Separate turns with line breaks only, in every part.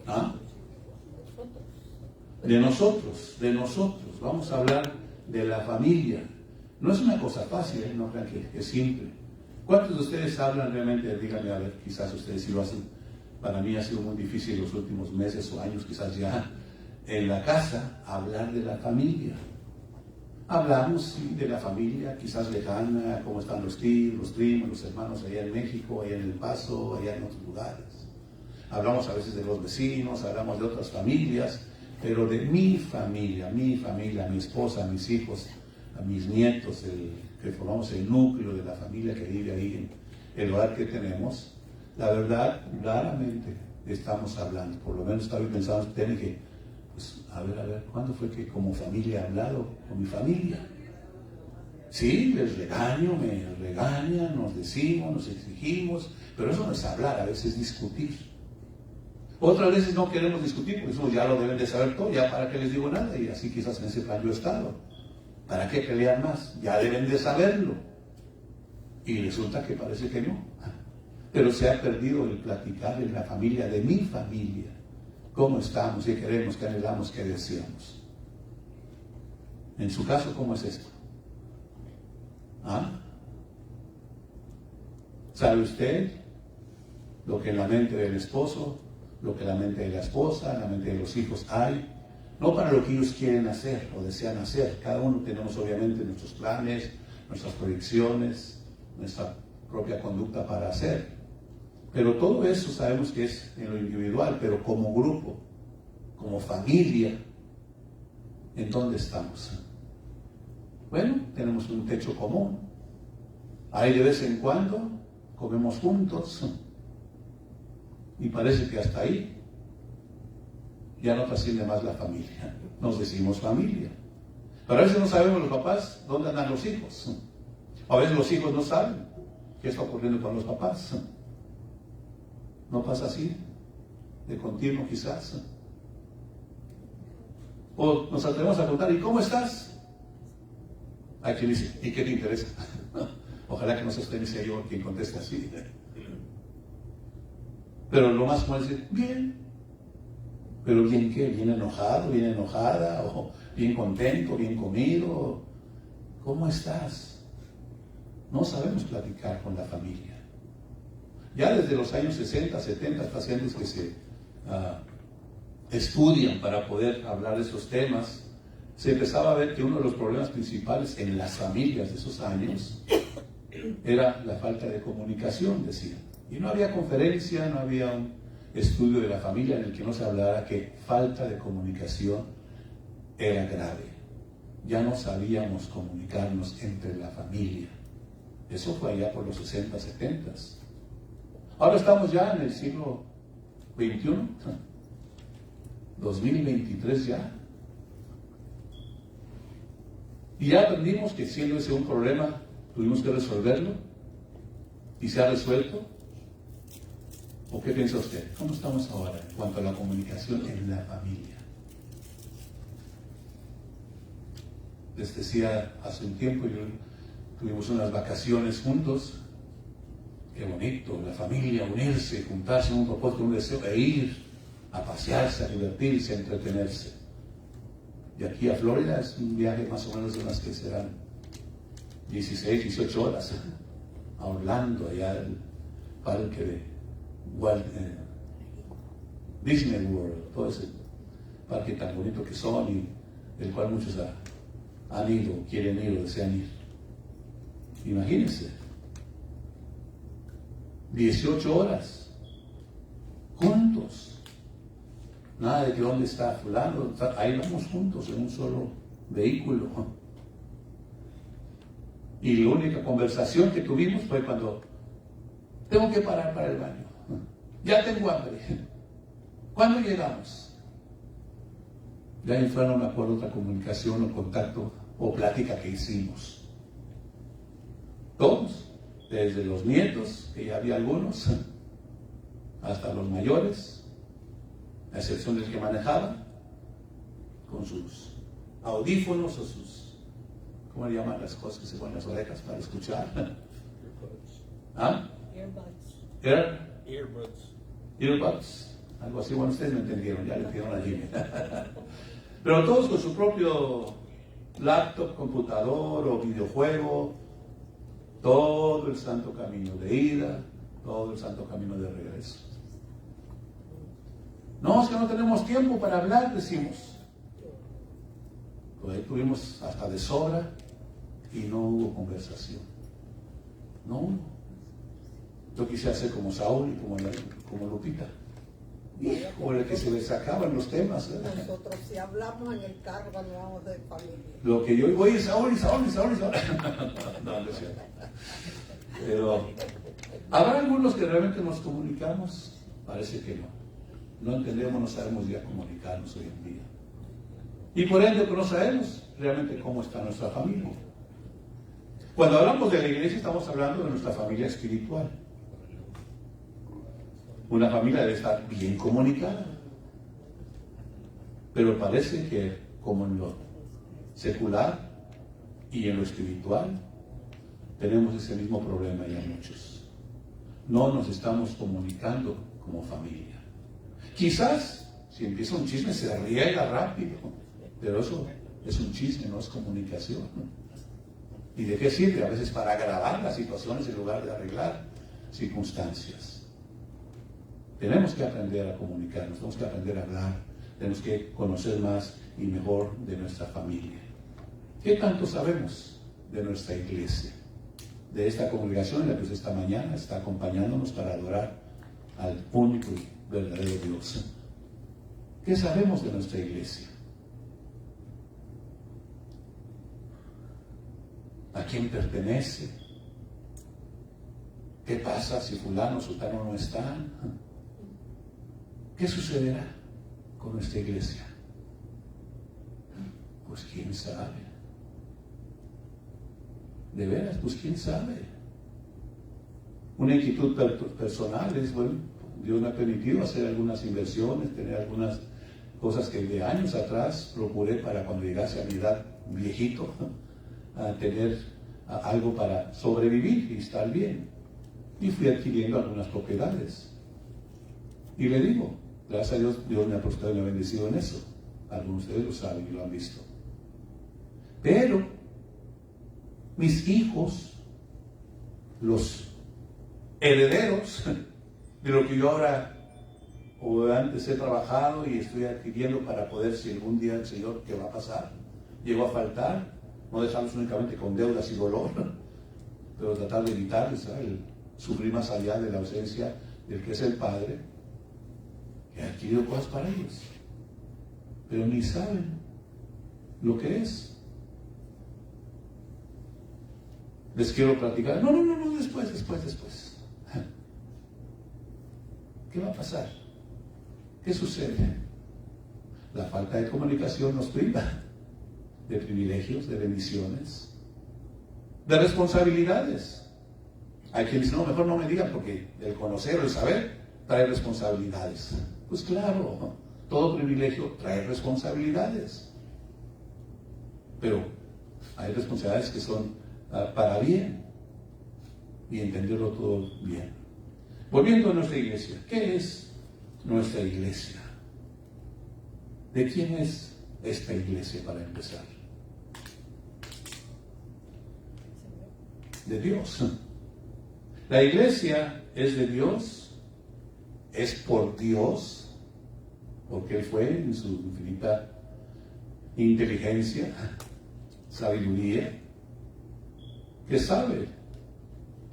¿Ah? De nosotros. Vamos a hablar de la familia. No es una cosa fácil, no crean que es simple. ¿Cuántos de ustedes hablan realmente? Díganme, a ver, quizás ustedes sí lo hacen. Para mí ha sido muy difícil los últimos meses o años, quizás ya, en la casa, hablar de la familia. Hablamos, sí, de la familia, quizás lejana, cómo están los tíos, los primos, los hermanos allá en México, allá en El Paso, allá en otros lugares. Hablamos a veces de los vecinos, hablamos de otras familias, pero de mi familia, mi esposa, mis hijos, a mis nietos, que formamos el núcleo de la familia que vive ahí en el hogar que tenemos, la verdad, raramente estamos hablando. Por lo menos estaba pensando, tiene que, pues, a ver, ¿cuándo fue que como familia he hablado con mi familia? Sí, les regaño, me regañan, nos decimos, nos exigimos, pero eso no es hablar, a veces es discutir. Otras veces no queremos discutir, porque eso ya lo deben de saber todo, ya para qué les digo nada, y así quizás en ese plan yo he estado. ¿Para qué pelear más? Ya deben de saberlo. Y resulta que parece que no. Pero se ha perdido el platicar en la familia, de mi familia. ¿Cómo estamos? ¿Qué queremos? ¿Qué anhelamos? ¿Qué deseamos? En su caso, ¿cómo es esto? ¿Ah? ¿Sabe usted lo que en la mente del esposo, lo que en la mente de la esposa, en la mente de los hijos hay? No para lo que ellos quieren hacer o desean hacer. Cada uno tenemos obviamente nuestros planes, nuestras proyecciones, nuestra propia conducta para hacer. Pero todo eso sabemos que es en lo individual, pero como grupo, como familia, ¿en dónde estamos? Bueno, tenemos un techo común. Ahí de vez en cuando comemos juntos. Y parece que hasta ahí ya no trasciende más la familia. Nos decimos familia. Pero a veces no sabemos los papás dónde andan los hijos. A veces los hijos no saben qué está ocurriendo con los papás. ¿No pasa así? De continuo quizás. O nos atrevemos a preguntar, ¿y cómo estás? Hay quien dice, ¿y qué te interesa? Ojalá que no sea usted ni sea yo quien conteste así. Pero lo más común es decir, bien. ¿Pero bien qué? ¿Bien enojado? ¿Bien enojada? ¿O bien contento? ¿Bien comido? ¿Cómo estás? No sabemos platicar con la familia. Ya desde los años 60, 70, pacientes que se estudian para poder hablar de esos temas, se empezaba a ver que uno de los problemas principales en las familias de esos años era la falta de comunicación, decían. Y no había conferencia, no había un estudio de la familia en el que no se hablara que falta de comunicación era grave. Ya no sabíamos comunicarnos entre la familia. Eso fue allá por los 60, 70. Ahora estamos ya en el siglo XXI, 2023 ya. Y ya aprendimos que siendo ese un problema, tuvimos que resolverlo. ¿Y se ha resuelto? ¿O qué piensa usted? ¿Cómo estamos ahora en cuanto a la comunicación en la familia? Les decía hace un tiempo, tuvimos unas vacaciones juntos. Qué bonito, la familia, unirse, juntarse en un propósito, un deseo, e ir a pasearse, a divertirse, a entretenerse. De aquí a Florida es un viaje más o menos de unas que serán 16, 18 horas. A Orlando, allá al parque de Disney World, todo ese parque tan bonito que son y del cual muchos han ido, quieren ir o desean ir. Imagínense, 18 horas juntos. Nada de que dónde está fulano, ahí vamos juntos en un solo vehículo. Y la única conversación que tuvimos fue cuando tengo que parar para el baño. Ya tengo hambre. ¿Cuándo llegamos? Ya en fuera no me acuerdo otra comunicación o contacto o plática que hicimos. Todos, desde los nietos, que ya había algunos, hasta los mayores, a excepción del que manejaba, con sus audífonos o sus, ¿cómo le llaman las cosas que se ponen en las orejas para escuchar?
Earbuds.
¿Ah?
Earbuds.
Earbuds.
Earbuds.
Earbuds. algo así. Bueno, ustedes me entendieron, ya le pidieron a Jimmy. Pero todos con su propio laptop, computador o videojuego, todo el santo camino de ida, todo el santo camino de regreso. No, es que no tenemos tiempo para hablar, decimos. Pues ahí tuvimos hasta de sobra y no hubo conversación. No. Yo quise hacer como Saúl y como Lupita. Híjole, que se les sacaban los temas.
Nosotros si hablamos en el carro cuando vamos de familia.
Lo que yo oye, Saúl. No, no es cierto. Pero, ¿habrá algunos que realmente nos comunicamos? Parece que no. No entendemos, no sabemos ya comunicarnos hoy en día. Y por ende, no sabemos realmente cómo está nuestra familia. Cuando hablamos de la iglesia, estamos hablando de nuestra familia espiritual. Una familia debe estar bien comunicada. Pero parece que, como en lo secular y en lo espiritual, tenemos ese mismo problema ya muchos. No nos estamos comunicando como familia. Quizás, si empieza un chisme, se riega rápido, pero eso es un chisme, no es comunicación. ¿Y de qué sirve? A veces para agravar las situaciones en lugar de arreglar circunstancias. Tenemos que aprender a comunicarnos, tenemos que aprender a hablar, tenemos que conocer más y mejor de nuestra familia. ¿Qué tanto sabemos de nuestra iglesia? De esta congregación en la que usted esta mañana está acompañándonos para adorar al único y verdadero Dios. ¿Qué sabemos de nuestra iglesia? ¿A quién pertenece? ¿Qué pasa si fulano o sultano no están? ¿Qué sucederá con nuestra iglesia? Pues quién sabe. De veras, pues quién sabe. Una inquietud personal es, bueno, Dios me ha permitido hacer algunas inversiones, tener algunas cosas que de años atrás procuré para cuando llegase a mi edad viejito, a tener algo para sobrevivir y estar bien. Y fui adquiriendo algunas propiedades. Y le digo, gracias a Dios, Dios me ha prestado y me ha bendecido en eso. Algunos de ustedes lo saben y lo han visto. Pero mis hijos, los herederos de lo que yo ahora o antes he trabajado y estoy adquiriendo para poder, si algún día el Señor, ¿qué va a pasar? Llegó a faltar, no dejarlos únicamente con deudas y dolor, pero tratar de evitarles el sufrir más allá de la ausencia del que es el Padre, que ha adquirido cosas para ellos, pero ni saben lo que es. Les quiero platicar. No, después. ¿Qué va a pasar? ¿Qué sucede? La falta de comunicación nos priva de privilegios, de bendiciones, de responsabilidades. Hay quien dice, no, mejor no me digan porque el conocer o el saber trae responsabilidades. Pues claro, todo privilegio trae responsabilidades. Pero hay responsabilidades que son para bien y entenderlo todo bien. Volviendo a nuestra iglesia, ¿qué es nuestra iglesia? ¿De quién es esta iglesia para empezar? De Dios. La iglesia es de Dios, es por Dios, porque Él fue en su infinita inteligencia, sabiduría, que sabe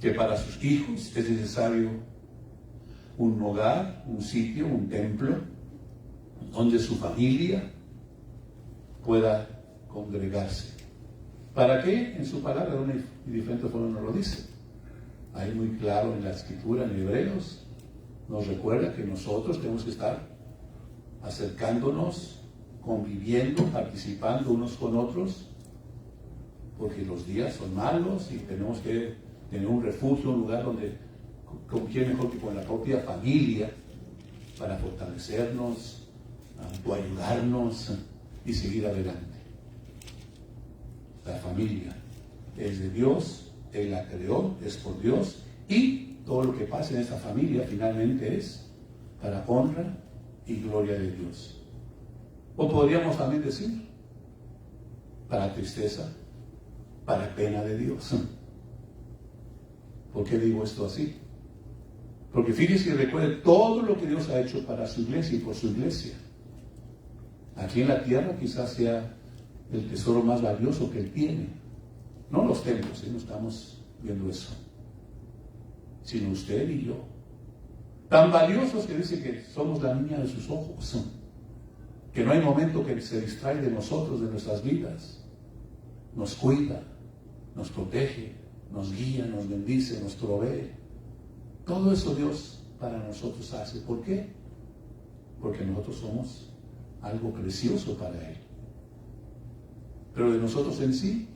que para sus hijos es necesario un hogar, un sitio, un templo, donde su familia pueda congregarse. ¿Para qué? En su palabra, de una diferente forma nos lo dice. Ahí muy claro en la escritura, en Hebreos, nos recuerda que nosotros tenemos que estar acercándonos, conviviendo, participando unos con otros, porque los días son malos y tenemos que tener un refugio, un lugar donde, ¿con quién mejor que con la propia familia, para fortalecernos, ayudarnos y seguir adelante? La familia es de Dios, Él la creó, es por Dios, y todo lo que pasa en esta familia finalmente es para honra y gloria de Dios. O podríamos también decir, para tristeza, para pena de Dios. ¿Por qué digo esto así? Porque fíjese y recuerde todo lo que Dios ha hecho para su iglesia y por su iglesia. Aquí en la tierra quizás sea el tesoro más valioso que Él tiene. No los templos, no estamos viendo eso, sino usted y yo. Tan valiosos que dice que somos la niña de sus ojos, que no hay momento que se distrae de nosotros, de nuestras vidas. Nos cuida, nos protege, nos guía, nos bendice, nos provee. Todo eso Dios para nosotros hace. ¿Por qué? Porque nosotros somos algo precioso para Él. Pero de nosotros en sí,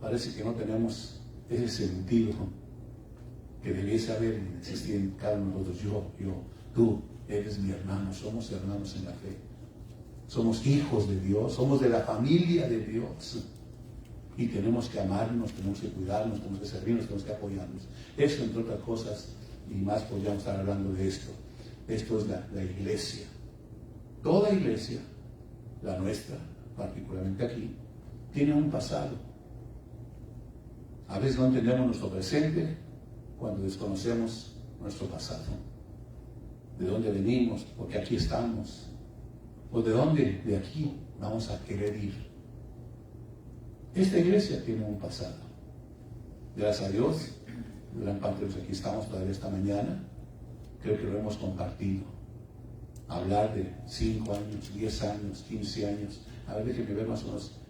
parece que no tenemos ese sentido que debiese haber y existir en cada uno de nosotros. Yo, tú eres mi hermano, somos hermanos en la fe. Somos hijos de Dios, somos de la familia de Dios. Y tenemos que amarnos, tenemos que cuidarnos, tenemos que servirnos, tenemos que apoyarnos. Eso, entre otras cosas, y más podríamos estar hablando de esto. Esto es la iglesia. Toda iglesia, la nuestra, particularmente aquí, tiene un pasado. A veces no entendemos nuestro presente cuando desconocemos nuestro pasado. ¿De dónde venimos? ¿Por qué aquí estamos? ¿O de dónde de aquí vamos a querer ir? Esta iglesia tiene un pasado. Gracias a Dios, gran parte de los que aquí estamos todavía esta mañana, creo que lo hemos compartido. Hablar de 5 años, 10 años, 15 años. A ver, déjenme ver más o menos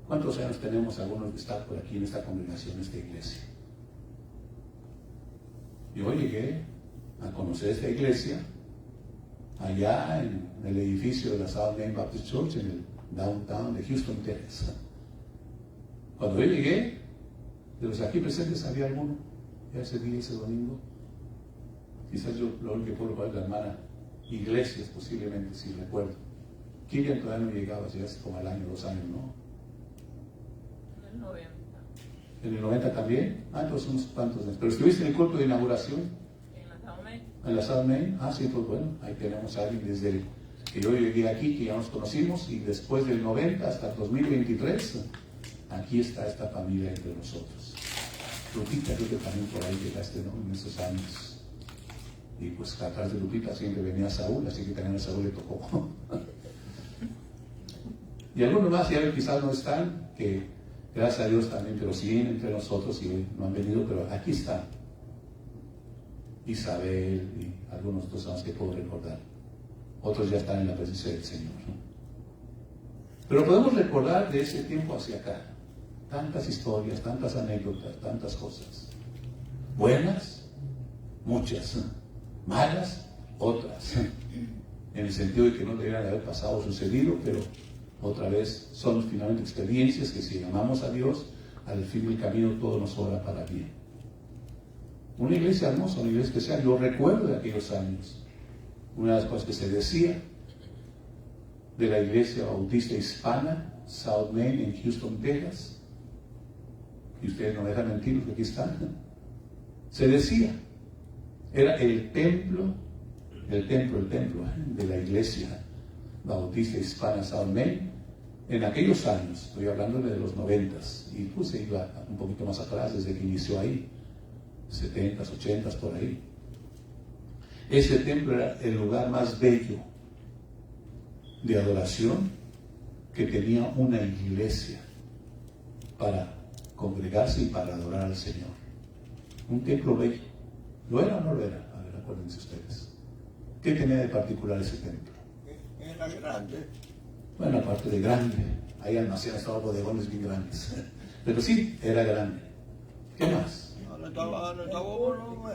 cuántos años tenemos algunos de estar por aquí en esta congregación, en esta iglesia. Yo llegué a conocer esta iglesia allá en el edificio de la South Main Baptist Church, en el downtown de Houston, Texas. Cuando yo llegué, de los aquí presentes había alguno, ya ese día, ese domingo. Quizás yo lo único que puedo recordar es la hermana Iglesias, posiblemente, si recuerdo. Kilian todavía no llegaba, ya hace como al año, 2 años, ¿no?
En el 90.
¿En el 90 también? Entonces unos cuantos años. ¿Pero estuviste en el culto de inauguración?
En la South Main.
¿En la South Main? Sí, pues bueno, ahí tenemos a alguien desde el que yo llegué aquí, que ya nos conocimos, y después del 90 hasta el 2023, aquí está esta familia entre nosotros. Lupita, creo que también por ahí llegaste, ¿no? En esos años. Y pues atrás de Lupita siempre venía Saúl, así que también a Saúl le tocó. Y algunos más ya quizás no están, que gracias a Dios también, pero siguen entre nosotros y hoy no han venido, pero aquí están. Isabel y algunos otros más que puedo recordar. Otros ya están en la presencia del Señor, ¿no? Pero podemos recordar de ese tiempo hacia acá tantas historias, tantas anécdotas, tantas cosas. Buenas, muchas. Malas, otras. En el sentido de que no deberían haber pasado o sucedido, pero otra vez son finalmente experiencias que si amamos a Dios, al fin del camino todo nos obra para bien. Una iglesia hermosa, una iglesia especial. Yo recuerdo de aquellos años. Una de las cosas que se decía de la iglesia bautista hispana, South Main, en Houston, Texas, y ustedes no dejan mentir los que aquí están, se decía, era el templo de la iglesia bautista hispana South Main, en aquellos años, estoy hablando de los 90s, y pues se iba un poquito más atrás desde que inició ahí, 70s, 80s, por ahí. Ese templo era el lugar más bello de adoración que tenía una iglesia para congregarse y para adorar al Señor. Un templo bello. ¿Lo era o no lo era? A ver, acuérdense ustedes. ¿Qué tenía de particular ese templo?
Era grande.
Bueno, aparte de grande, ahí almacenan estos bodegones bien grandes. Pero sí, era grande. ¿Qué más?
Estaba americano.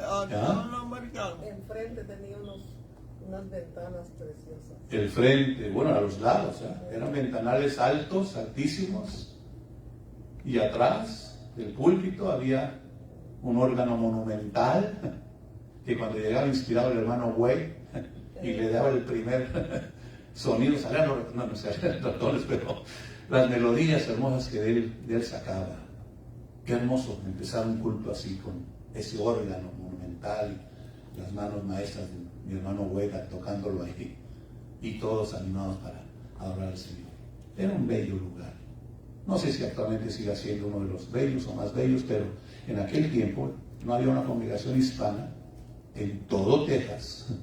Enfrente tenía unas ventanas preciosas.
El frente, bueno, a los lados, eran ventanales altos, altísimos, y atrás del púlpito había un órgano monumental que cuando llegaba inspirado el hermano Way y le daba el primer sonido, salían los tonos, pero las melodías hermosas que de él sacaba. Qué hermoso empezar un culto así con ese órgano monumental, las manos maestras mi hermano Huega tocándolo ahí, y todos animados para adorar al Señor. Era un bello lugar. No sé si actualmente sigue siendo uno de los bellos o más bellos, pero en aquel tiempo no había una congregación hispana en todo Texas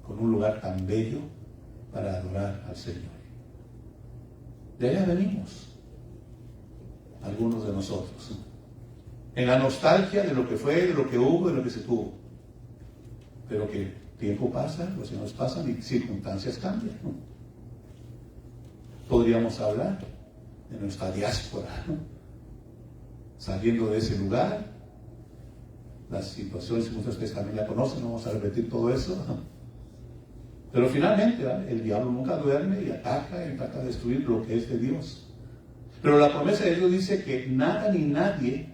con un lugar tan bello para adorar al Señor. De allá venimos, algunos de nosotros, en la nostalgia de lo que fue, de lo que hubo, de lo que se tuvo. Pero que tiempo pasa, los años pasan y circunstancias cambian, ¿no? Podríamos hablar de nuestra diáspora, ¿no? Saliendo de ese lugar, las situaciones que ustedes también la conocen, no vamos a repetir todo eso, ¿no? Pero finalmente, ¿verdad? El diablo nunca duerme y ataca a destruir lo que es de Dios. Pero la promesa de Dios dice que nada ni nadie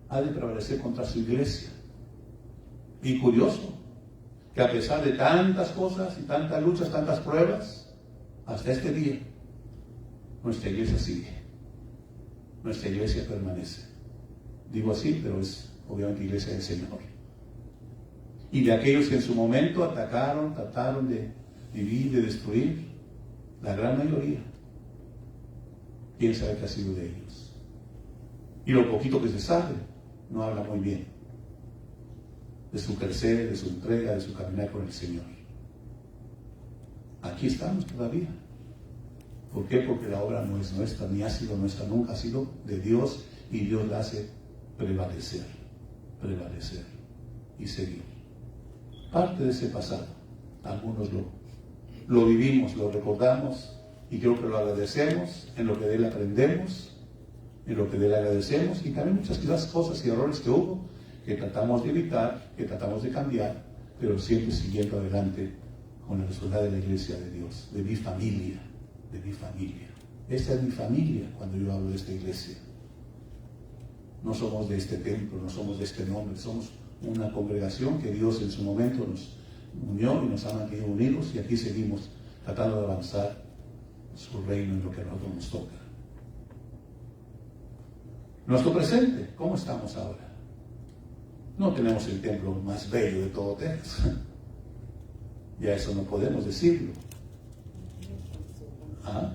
ha de prevalecer contra su iglesia. Y curioso, que a pesar de tantas cosas y tantas luchas, tantas pruebas, hasta este día, nuestra iglesia sigue. Nuestra iglesia permanece. Digo así, pero es obviamente iglesia del Señor. Y de aquellos que en su momento atacaron, trataron de dividir, de destruir, la gran mayoría, quién sabe qué ha sido de ellos. Y lo poquito que se sabe, no habla muy bien de su crecer, de su entrega, de su caminar con el Señor. Aquí estamos todavía. ¿Por qué? Porque la obra no es nuestra, ni ha sido nuestra, nunca ha sido de Dios, y Dios la hace prevalecer y seguir. Parte de ese pasado, algunos lo vivimos, lo recordamos, y creo que lo agradecemos, en lo que de él aprendemos, en lo que de él agradecemos, y también muchas quizás cosas y errores que hubo, que tratamos de evitar, que tratamos de cambiar, pero siempre siguiendo adelante con la responsabilidad de la iglesia de Dios, de mi familia. Esta es mi familia cuando yo hablo de esta iglesia. No somos de este templo, no somos de este nombre, somos una congregación que Dios en su momento nos unió y nos ha mantenido unidos, y aquí seguimos tratando de avanzar su reino en lo que a nosotros nos toca. Nuestro presente, ¿cómo estamos ahora? No tenemos el templo más bello de todo Texas. Ya eso no podemos decirlo. ¿Ah?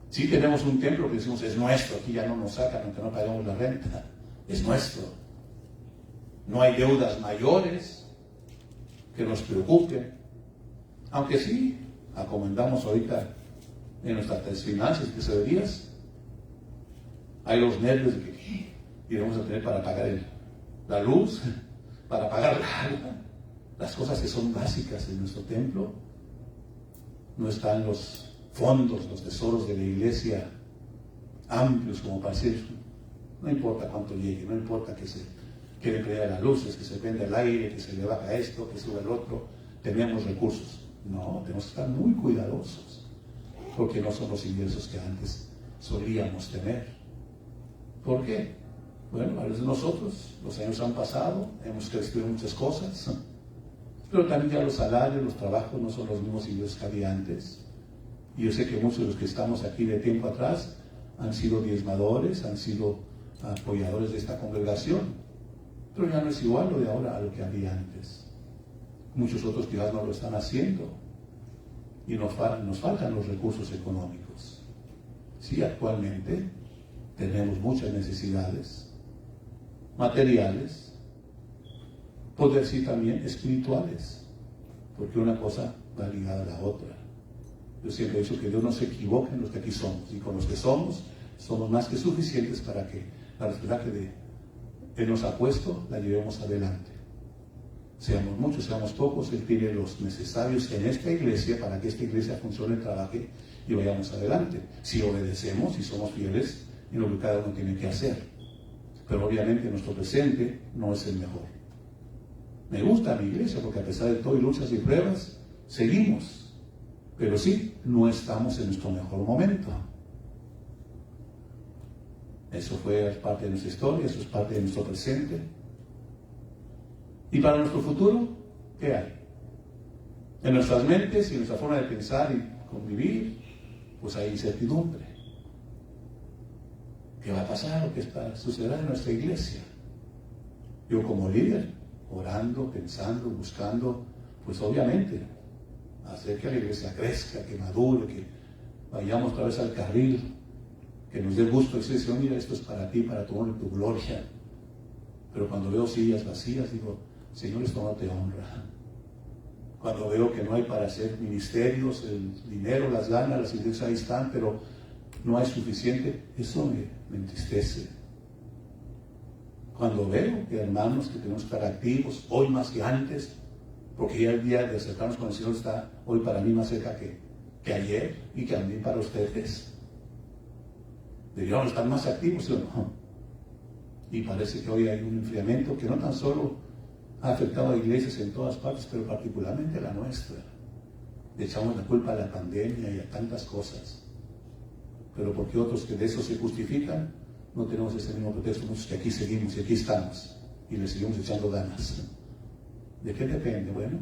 Sí tenemos un templo que decimos es nuestro, aquí ya no nos sacan aunque no pagamos la renta, es nuestro. No hay deudas mayores que nos preocupen, aunque sí acomendamos ahorita en nuestras finanzas tesorerías, hay los nervios de que iremos a tener para pagar la luz, para pagar la agua, las cosas que son básicas en nuestro templo. No están los fondos, los tesoros de la iglesia amplios como para decir, no importa cuánto llegue, no importa que se le prenda las luces, que se prenda el aire, que se le baja esto, que sube el otro, tenemos recursos. No, tenemos que estar muy cuidadosos, porque no son los ingresos que antes solíamos tener. ¿Por qué? Bueno, a veces nosotros, los años han pasado, hemos crecido en muchas cosas, pero también ya los salarios, los trabajos no son los mismos ingresos que había antes. Y yo sé que muchos de los que estamos aquí de tiempo atrás han sido diezmadores, han sido apoyadores de esta congregación, pero ya no es igual lo de ahora a lo que había antes. Muchos otros quizás no lo están haciendo y nos faltan los recursos económicos. Sí, actualmente tenemos muchas necesidades materiales, poder decir también espirituales, porque una cosa va ligada a la otra. Yo siempre he dicho que Dios no se equivoca en los que aquí somos, y con los que somos más que suficientes para que la responsabilidad que Él nos ha puesto la llevemos adelante. Seamos muchos, seamos pocos, Él tiene los necesarios en esta iglesia para que esta iglesia funcione, trabaje y vayamos adelante. Si obedecemos, si somos fieles en lo que cada uno tiene que hacer. Pero obviamente nuestro presente no es el mejor. Me gusta mi iglesia porque a pesar de todo y luchas y pruebas, seguimos. Pero sí, no estamos en nuestro mejor momento. Eso fue parte de nuestra historia, eso es parte de nuestro presente. ¿Y para nuestro futuro? ¿Qué hay? En nuestras mentes y en nuestra forma de pensar y convivir, pues hay incertidumbre. ¿Qué va a pasar o qué sucederá en nuestra iglesia? Yo como líder orando, pensando, buscando, pues obviamente, hacer que la iglesia crezca, que madure, que vayamos otra vez al carril, que nos dé gusto decir, Señor, mira, esto es para ti, para tu honra y tu gloria. Pero cuando veo sillas vacías, digo, Señor, esto no te honra. Cuando veo que no hay para hacer ministerios, el dinero, las ganas, las iglesias ahí están, pero no hay suficiente, eso me entristece. Cuando veo que hermanos que tenemos que estar activos, hoy más que antes, porque ya el día de acercarnos con el Señor está hoy para mí más cerca que ayer y que también para ustedes. Deberíamos estar más activos, ¿sí o no? Y parece que hoy hay un enfriamiento que no tan solo ha afectado a iglesias en todas partes, pero particularmente a la nuestra. Le echamos la culpa a la pandemia y a tantas cosas. Pero porque otros que de eso se justifican, no tenemos ese mismo pretexto, muchos que aquí seguimos y aquí estamos y le seguimos echando ganas. ¿De qué depende? Bueno,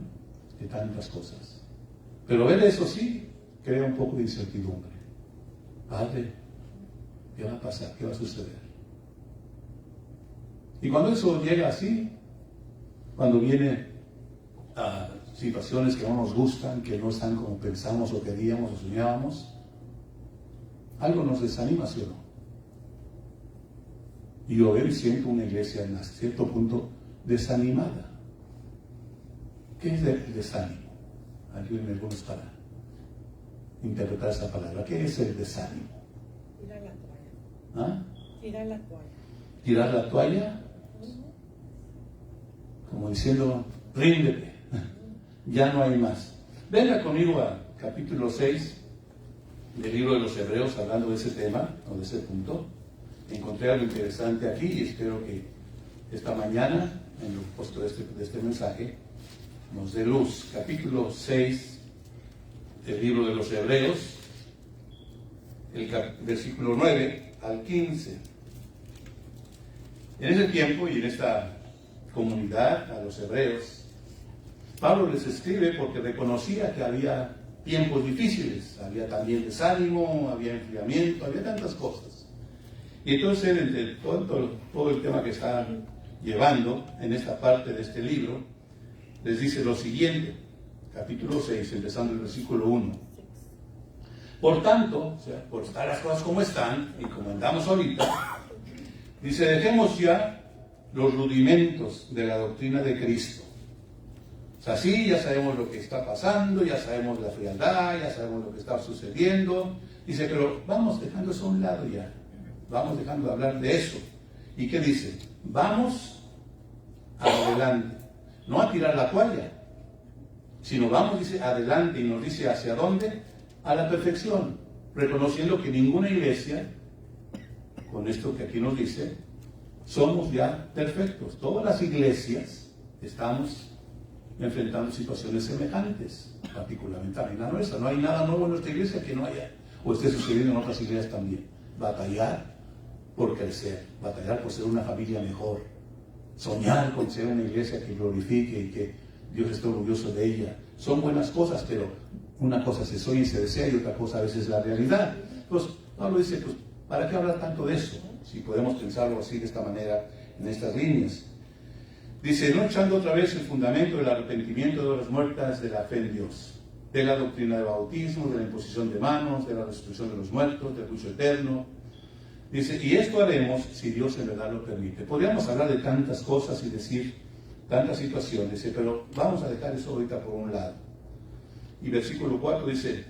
de tantas cosas. Pero ver eso sí crea un poco de incertidumbre. Padre, ¿qué va a pasar? ¿Qué va a suceder? Y cuando eso llega así, cuando viene a situaciones que no nos gustan, que no están como pensamos o queríamos o soñábamos, algo nos desanima, ¿sí o no? Y yo veo y siento una iglesia en cierto punto desanimada. ¿Qué es el desánimo? Ayúdenme algunos para interpretar esa palabra. ¿Qué es el desánimo?
Tirar la toalla.
¿Ah?
Tirar la toalla.
¿Tirar la toalla? Como diciendo, ríndete, ya no hay más. Venga conmigo a capítulo 6 del libro de los Hebreos, hablando de ese tema, o de ese punto. Encontré algo interesante aquí y espero que esta mañana, en el puesto de este mensaje, nos dé luz. Capítulo 6 del libro de los Hebreos, el versículo 9 al 15. En ese tiempo y en esta comunidad, a los hebreos, Pablo les escribe porque reconocía que había tiempos difíciles, había también desánimo, había enfriamiento, había tantas cosas. Y entonces él, entre todo el tema que está llevando en esta parte de este libro, les dice lo siguiente, capítulo 6, empezando el versículo 1. Por tanto, o sea, por estar las cosas como están, y como andamos ahorita, dice, dejemos ya los rudimentos de la doctrina de Cristo. O sea, sí, ya sabemos lo que está pasando, ya sabemos la frialdad, ya sabemos lo que está sucediendo. Dice, pero vamos dejando eso a un lado ya. Vamos dejando de hablar de eso. ¿Y qué dice? Vamos adelante. No a tirar la toalla, sino vamos, dice, adelante, y nos dice hacia dónde, a la perfección, reconociendo que ninguna iglesia, con esto que aquí nos dice, somos ya perfectos. Todas las iglesias estamos enfrentando situaciones semejantes, particularmente también la nuestra. No hay nada nuevo en nuestra iglesia que no haya, o esté sucediendo en otras iglesias también. Batallar por crecer, batallar por ser una familia mejor, soñar con ser una iglesia que glorifique y que Dios esté orgulloso de ella. Son buenas cosas, pero una cosa se sueña y se desea y otra cosa a veces es la realidad. Entonces, Pablo dice, pues, ¿para qué hablar tanto de eso? Si podemos pensarlo así, de esta manera, en estas líneas. Dice, no echando otra vez el fundamento del arrepentimiento de obras muertas, de la fe en Dios, de la doctrina de bautismo, de la imposición de manos, de la resurrección de los muertos, del juicio eterno. Dice, y esto haremos si Dios en verdad lo permite. Podríamos hablar de tantas cosas y decir tantas situaciones, pero vamos a dejar eso ahorita por un lado. Y versículo 4 dice,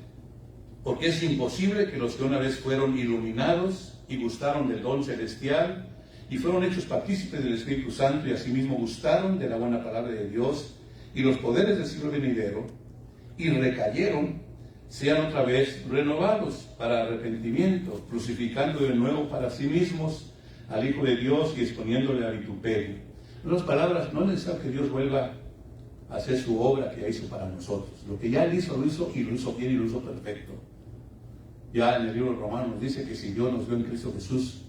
porque es imposible que los que una vez fueron iluminados y gustaron del don celestial y fueron hechos partícipes del Espíritu Santo y asimismo gustaron de la buena palabra de Dios y los poderes del siglo venidero y recayeron, sean otra vez renovados para arrepentimiento, crucificando de nuevo para sí mismos al Hijo de Dios y exponiéndole al vituperio. En otras palabras, no es necesario que Dios vuelva a hacer su obra que ya hizo para nosotros. Lo que ya Él hizo, lo hizo y lo hizo bien y lo hizo perfecto. Ya en el libro de Romanos nos dice que si Dios nos dio en Cristo Jesús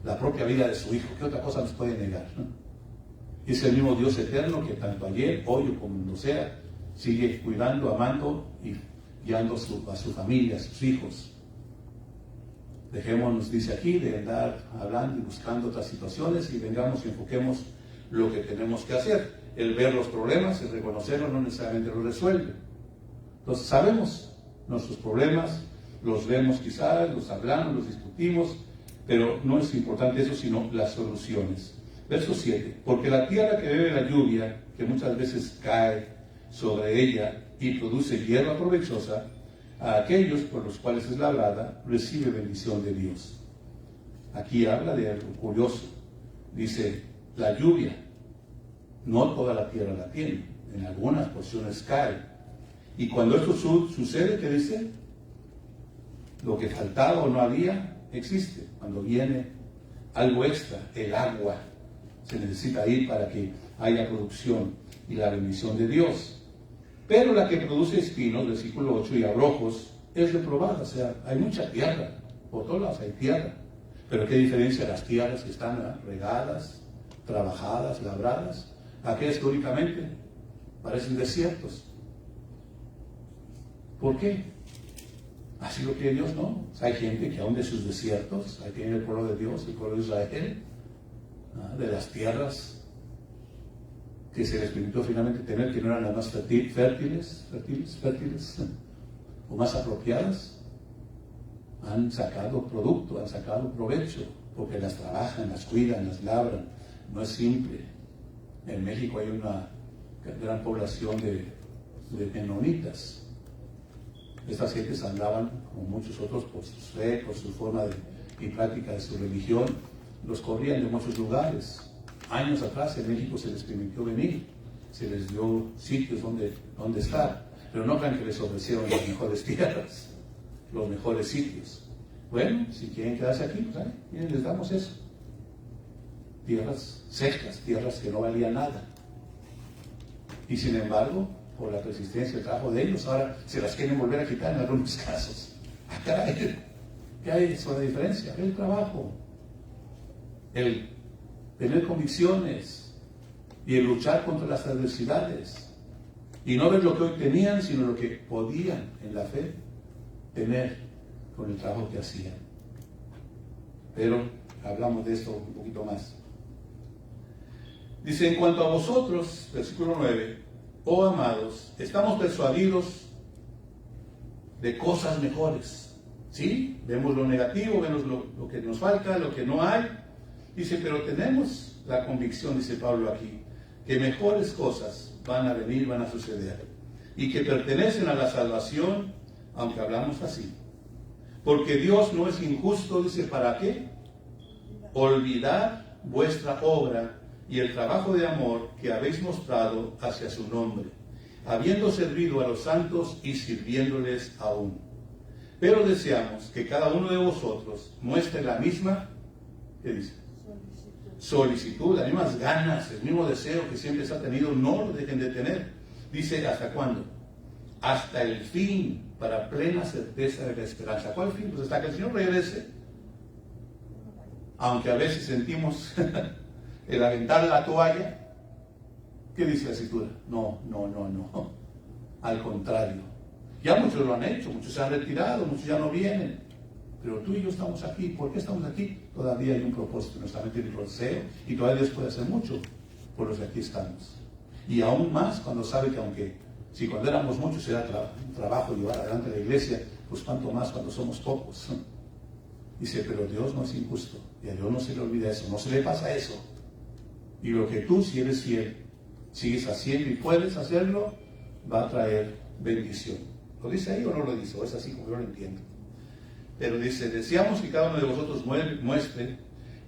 la propia vida de su Hijo, ¿qué otra cosa nos puede negar? ¿No? Es el mismo Dios eterno que tanto ayer, hoy o como sea, sigue cuidando, amando y guiando a su familia, a sus hijos. Dejémonos, dice aquí, de andar hablando y buscando otras situaciones y vengamos y enfoquemos lo que tenemos que hacer. el ver los problemas, el reconocerlos no necesariamente los resuelve. Entonces sabemos nuestros problemas, los vemos quizás, los hablamos, los discutimos, pero no es importante eso, sino las soluciones. Verso 7, porque la tierra que bebe la lluvia, que muchas veces cae sobre ella y produce hierba provechosa, a aquellos por los cuales es labrada, recibe bendición de Dios. Aquí habla de algo curioso. Dice, la lluvia, no toda la tierra la tiene, en algunas porciones cae. Y cuando esto sucede, ¿qué dice? Lo que faltaba o no había, existe. Cuando viene algo extra, el agua, se necesita ir para que haya producción y la bendición de Dios. Pero la que produce espinos, versículo 8, y abrojos, es reprobada. O sea, hay mucha tierra, por todos lados hay tierra. Pero qué diferencia las tierras que están regadas, trabajadas, labradas, aquellas que únicamente parecen desiertos. ¿Por qué? Así lo quiere Dios, ¿no? O sea, hay gente que aún de sus desiertos, ahí tiene el pueblo de Dios, el pueblo de Israel, de las tierras que se les permitió finalmente tener, que no eran las más fértiles, o más apropiadas, han sacado producto, han sacado provecho, porque las trabajan, las cuidan, las labran. No es simple. En México hay una gran población de menonitas. Estas gentes andaban, como muchos otros, por su fe, por su forma y práctica de su religión, los corrían de muchos lugares. Años atrás en México se les permitió venir, se les dio sitios donde estar, pero no crean que les ofrecieron las mejores tierras, los mejores sitios. Bueno, si quieren quedarse aquí, pues miren, les damos eso. Tierras secas, tierras que no valían nada. Y sin embargo, por la persistencia y el trabajo de ellos, ahora se las quieren volver a quitar en algunos casos. ¡Ah, caray! ¿Qué hay sobre la diferencia? El trabajo, el tener convicciones y el luchar contra las adversidades. Y no ver lo que hoy tenían, sino lo que podían en la fe tener con el trabajo que hacían. Pero hablamos de esto un poquito más. Dice, en cuanto a vosotros, versículo 9, oh amados, estamos persuadidos de cosas mejores. ¿Sí? Vemos lo negativo, vemos lo que nos falta, lo que no hay. Dice, pero tenemos la convicción, dice Pablo aquí, que mejores cosas van a venir, van a suceder, y que pertenecen a la salvación, aunque hablamos así. Porque Dios no es injusto, dice, ¿para qué? Olvidar vuestra obra y el trabajo de amor que habéis mostrado hacia su nombre, habiendo servido a los santos y sirviéndoles aún. Pero deseamos que cada uno de vosotros muestre la misma, ¿qué dice? Solicitud, las mismas ganas, el mismo deseo que siempre se ha tenido, no lo dejen de tener. Dice, ¿hasta cuándo? Hasta el fin, para plena certeza de la esperanza. ¿Cuál fin? Pues hasta que el Señor regrese. Aunque a veces sentimos el aventar la toalla. ¿Qué dice la Escritura? No. Al contrario. Ya muchos lo han hecho, muchos se han retirado, muchos ya no vienen. Pero tú y yo estamos aquí. ¿Por qué estamos aquí? Todavía hay un propósito, nuestra mente tiene un deseo, y todavía Dios puede hacer mucho por los que aquí estamos. Y aún más cuando sabe que si cuando éramos muchos era trabajo llevar adelante la iglesia, pues cuánto más cuando somos pocos. Dice, pero Dios no es injusto, y a Dios no se le olvida eso, no se le pasa eso. Y lo que tú, si eres fiel, sigues haciendo y puedes hacerlo, va a traer bendición. ¿Lo dice ahí o no lo dice? O es así como yo lo entiendo. Pero dice, deseamos que cada uno de vosotros muestre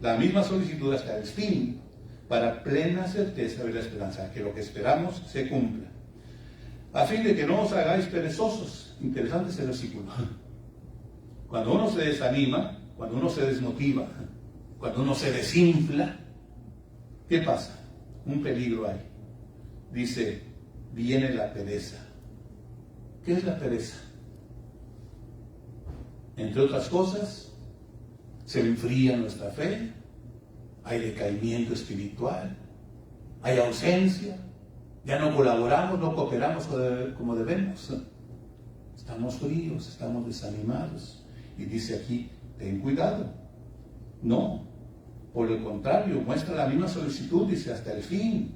la misma solicitud hasta el fin, para plena certeza de la esperanza, que lo que esperamos se cumpla. A fin de que no os hagáis perezosos. Interesante ese versículo. Cuando uno se desanima, cuando uno se desmotiva, cuando uno se desinfla, ¿qué pasa? Un peligro hay. Dice, viene la pereza. ¿Qué es la pereza? Entre otras cosas, se enfría nuestra fe, hay decaimiento espiritual, hay ausencia, ya no colaboramos, no cooperamos como debemos. Estamos fríos, estamos desanimados. Y dice aquí, ten cuidado. No, por el contrario, muestra la misma solicitud, dice, hasta el fin,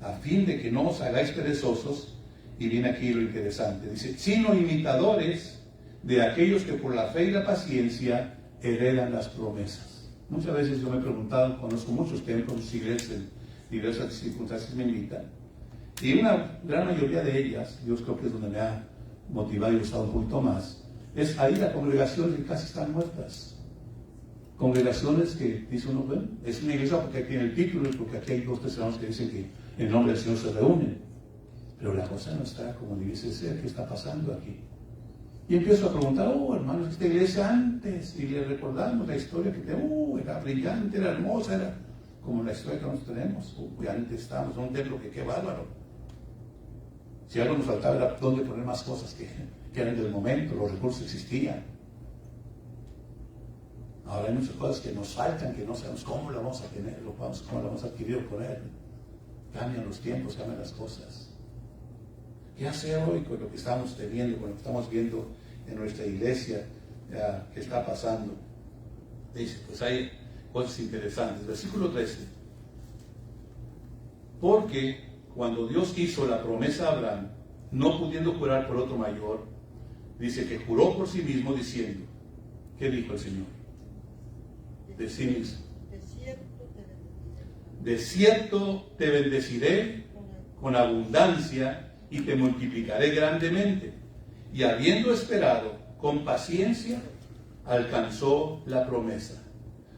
a fin de que no os hagáis perezosos. Y viene aquí lo interesante, dice, sino imitadores de aquellos que por la fe y la paciencia heredan las promesas. Muchas veces yo me he preguntado, conozco muchos templos, muchas iglesias, en diversas circunstancias me invitan, y una gran mayoría de ellas, Dios creo que es donde me ha motivado y gustado un poquito más, es ahí a congregaciones que casi están muertas. Congregaciones que dice uno, bueno, es una iglesia porque aquí tiene el título, porque aquí hay 2 hermanos que dicen que en el nombre del Señor se reúnen. Pero la cosa no está como dice ser. ¿Qué está pasando aquí? Y empiezo a preguntar, hermanos, esta iglesia antes, y le recordamos la historia que tenemos, era brillante, era hermosa, era como la historia que nosotros tenemos. Antes estábamos en un templo que qué bárbaro. Si algo nos faltaba era dónde poner más cosas que eran del momento, los recursos existían. Ahora hay muchas cosas que nos faltan, que no sabemos cómo la vamos a tener, cómo la vamos a adquirir o poner. Cambian los tiempos, cambian las cosas. ¿Qué hacer hoy con lo que estamos teniendo, con lo que estamos viendo en nuestra iglesia que está pasando? Dice, pues hay cosas interesantes. Versículo 13. Porque cuando Dios hizo la promesa a Abraham, no pudiendo jurar por otro mayor, dice que juró por sí mismo diciendo, ¿qué dijo el Señor? De sí mismo. De cierto te bendeciré con abundancia y te multiplicaré grandemente. Y habiendo esperado con paciencia, alcanzó la promesa.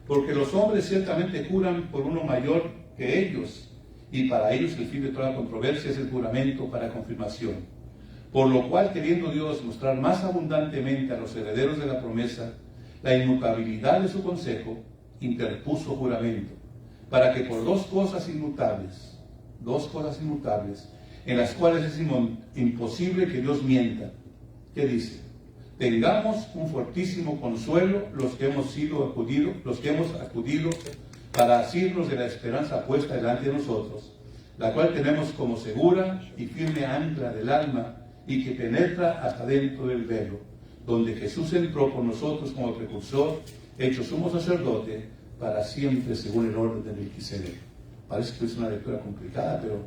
Porque los hombres ciertamente juran por uno mayor que ellos, y para ellos el fin de toda controversia es el juramento para confirmación. Por lo cual, queriendo Dios mostrar más abundantemente a los herederos de la promesa la inmutabilidad de su consejo, interpuso juramento, para que por dos cosas inmutables, en las cuales es imposible que Dios mienta. ¿Qué dice? Tengamos un fortísimo consuelo los que hemos acudido para asirnos de la esperanza puesta delante de nosotros, la cual tenemos como segura y firme ancla del alma y que penetra hasta dentro del velo, donde Jesús entró por nosotros como precursor, hecho sumo sacerdote para siempre según el orden de Melquisedec. Parece que es una lectura complicada, pero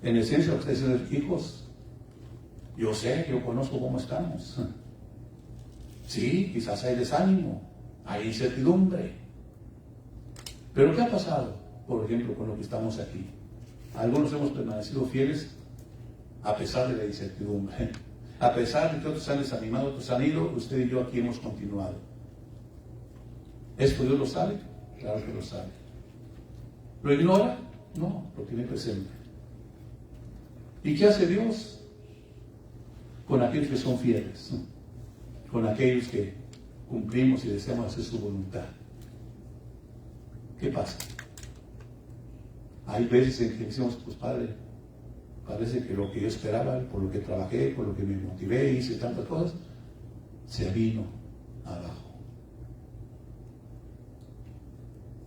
en esencia lo que está diciendo es, hijos, yo conozco cómo estamos. Sí, quizás hay desánimo, hay incertidumbre. Pero ¿qué ha pasado, por ejemplo, con lo que estamos aquí? Algunos hemos permanecido fieles a pesar de la incertidumbre. A pesar de que otros han desanimado, otros han ido, usted y yo aquí hemos continuado. ¿Esto Dios lo sabe? Claro que lo sabe. ¿Lo ignora? No, lo tiene presente. ¿Y qué hace Dios? Con aquellos que son fieles, con aquellos que cumplimos y deseamos hacer su voluntad. ¿Qué pasa? Hay veces en que decimos, pues Padre, parece que lo que yo esperaba, por lo que trabajé, por lo que me motivé, hice tantas cosas, se vino abajo.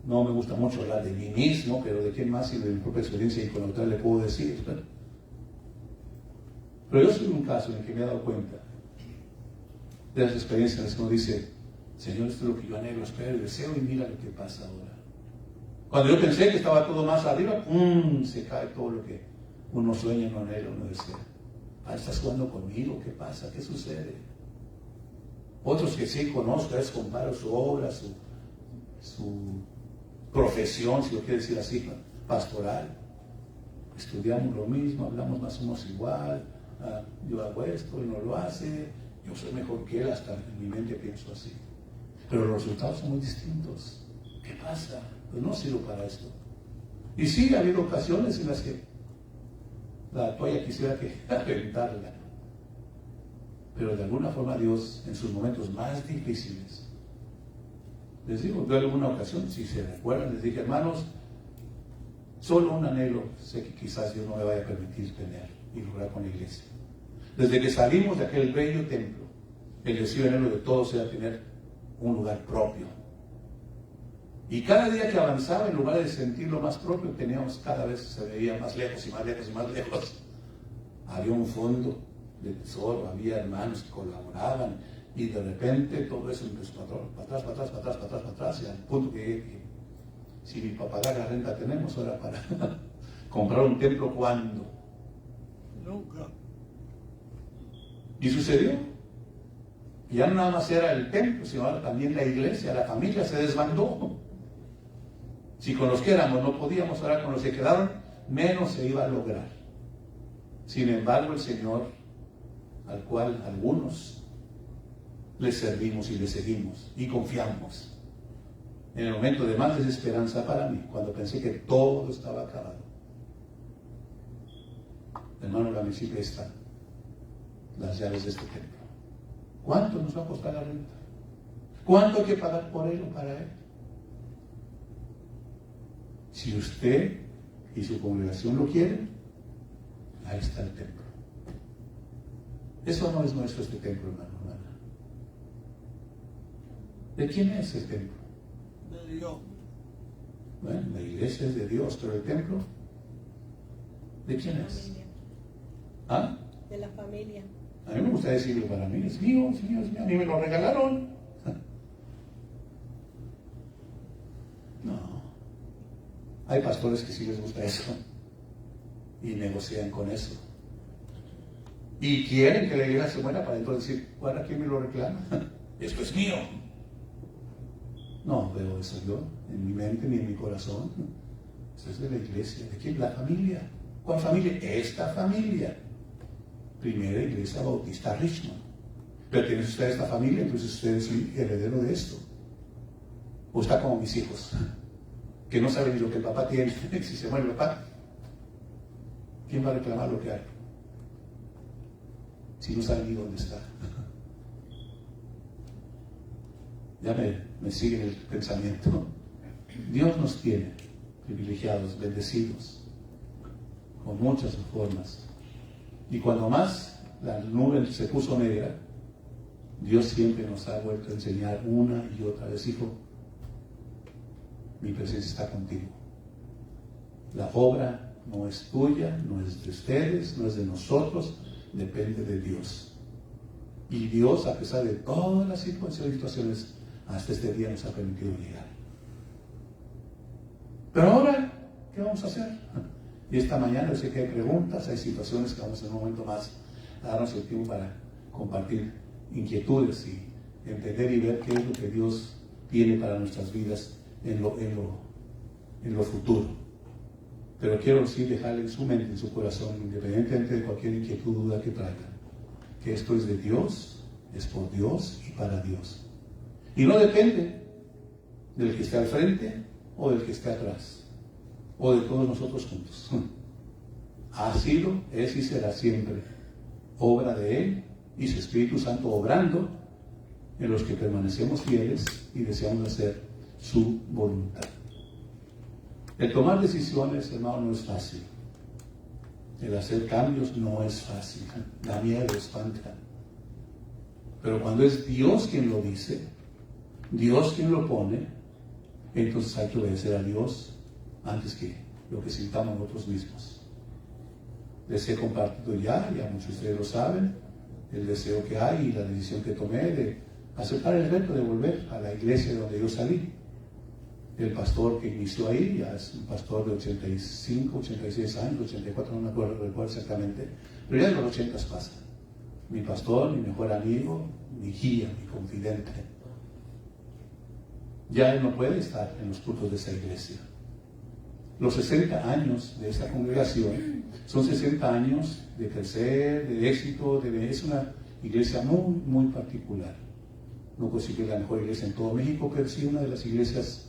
No me gusta mucho hablar de mí mismo, pero de quién más y de mi propia experiencia y con lo que le puedo decir. Pero yo soy un caso en el que me he dado cuenta de las experiencias en las que uno dice, Señor, esto es lo que yo anhelo, espero y deseo, y mira lo que pasa ahora. Cuando yo pensé que estaba todo más arriba, se cae todo lo que uno sueña, uno anhela, uno desea. ¿Estás jugando conmigo? ¿Qué pasa? ¿Qué sucede? Otros que sí conozco, es comparo su obra, su profesión, si lo quiere decir así, pastoral. Estudiamos lo mismo, hablamos más o menos igual, yo hago esto y no lo hace, yo soy mejor que él, hasta en mi mente pienso así. Pero los resultados son muy distintos. ¿Qué pasa? Pues no sirvo para esto. Y sí, ha habido ocasiones en las que la toalla quisiera que aventarla. Pero de alguna forma Dios, en sus momentos más difíciles, les digo, yo en alguna ocasión, si se recuerdan, les dije, hermanos, solo un anhelo sé que quizás Dios no me vaya a permitir tener y lograr con la iglesia. Desde que salimos de aquel bello templo, el deseo y anhelo de todos era tener un lugar propio. Y cada día que avanzaba, en lugar de sentirlo más propio, teníamos cada vez se veía más lejos y más lejos y más lejos. Había un fondo de tesoro, había hermanos que colaboraban, y de repente todo eso empezó para atrás, y al punto que si mi papá da la renta tenemos, ahora para comprar un templo ¿cuándo?
Nunca.
Y sucedió. Ya no nada más era el templo, sino ahora también la iglesia, la familia se desbandó. Si con los que éramos no podíamos, ahora con los que quedaron, menos se iba a lograr. Sin embargo, el Señor, al cual algunos le servimos y le seguimos y confiamos, en el momento de más desesperanza para mí, cuando pensé que todo estaba acabado, hermano, la visita está, las llaves de este templo. ¿Cuánto nos va a costar la renta? ¿Cuánto hay que pagar por él o para él? Si usted y su congregación lo quieren, ahí está el templo. Eso no es nuestro, este templo, hermano, hermana. ¿De quién es el templo?
De Dios.
Bueno, la iglesia es de Dios, pero el templo, ¿de quién es?
Familia.
¿Ah?
De la familia.
A mí me gusta decirlo para mí, es mío, es mío, es mío, a mí me lo regalaron. No. Hay pastores que sí les gusta eso y negocian con eso. Y quieren que la iglesia se muera para entonces decir, ¿para quién me lo reclama? Esto es mío. No veo eso yo en mi mente ni en mi corazón. Eso es de la iglesia. ¿De quién? La familia. ¿Cuál familia? Esta familia. Primera Iglesia Bautista Richmond. ¿Pertenece usted a esta familia? Entonces usted es el heredero de esto. O está como mis hijos, que no saben ni lo que el papá tiene. Si se muere el papá, ¿quién va a reclamar lo que hay? Si no saben ni dónde está. Ya me siguen el pensamiento. Dios nos tiene privilegiados, bendecidos, con muchas formas. Y cuando más la nube se puso negra, Dios siempre nos ha vuelto a enseñar una y otra vez, hijo, mi presencia está contigo. La obra no es tuya, no es de ustedes, no es de nosotros, depende de Dios. Y Dios, a pesar de todas las situaciones, hasta este día nos ha permitido llegar. Pero ahora, ¿qué vamos a hacer? Y esta mañana yo sé que hay preguntas, hay situaciones que vamos en un momento más a darnos el tiempo para compartir inquietudes y entender y ver qué es lo que Dios tiene para nuestras vidas en lo futuro. Pero quiero sí dejarle en su mente, en su corazón, independientemente de cualquier inquietud o duda que traigan, que esto es de Dios, es por Dios y para Dios. Y no depende del que esté al frente o del que esté atrás, o de todos nosotros juntos. Ha sido, es y será siempre obra de Él y su Espíritu Santo obrando en los que permanecemos fieles y deseamos hacer su voluntad. El tomar decisiones, hermano, no es fácil. El hacer cambios no es fácil. Da miedo, espanta. Pero cuando es Dios quien lo dice, Dios quien lo pone, entonces hay que obedecer a Dios antes que lo que sintamos nosotros mismos. Les he compartido ya muchos de ustedes lo saben, el deseo que hay y la decisión que tomé de aceptar el reto de volver a la iglesia de donde yo salí. El pastor que inició ahí ya es un pastor de 85, 86 años, 84, no me recuerdo exactamente, pero ya de los 80 pasa. Mi pastor, mi mejor amigo, mi guía, mi confidente. Ya él no puede estar en los cultos de esa iglesia. Los 60 años de esta congregación son 60 años de crecer, de éxito, es una iglesia muy, muy particular. No puedo decir que es la mejor iglesia en todo México, pero sí una de las iglesias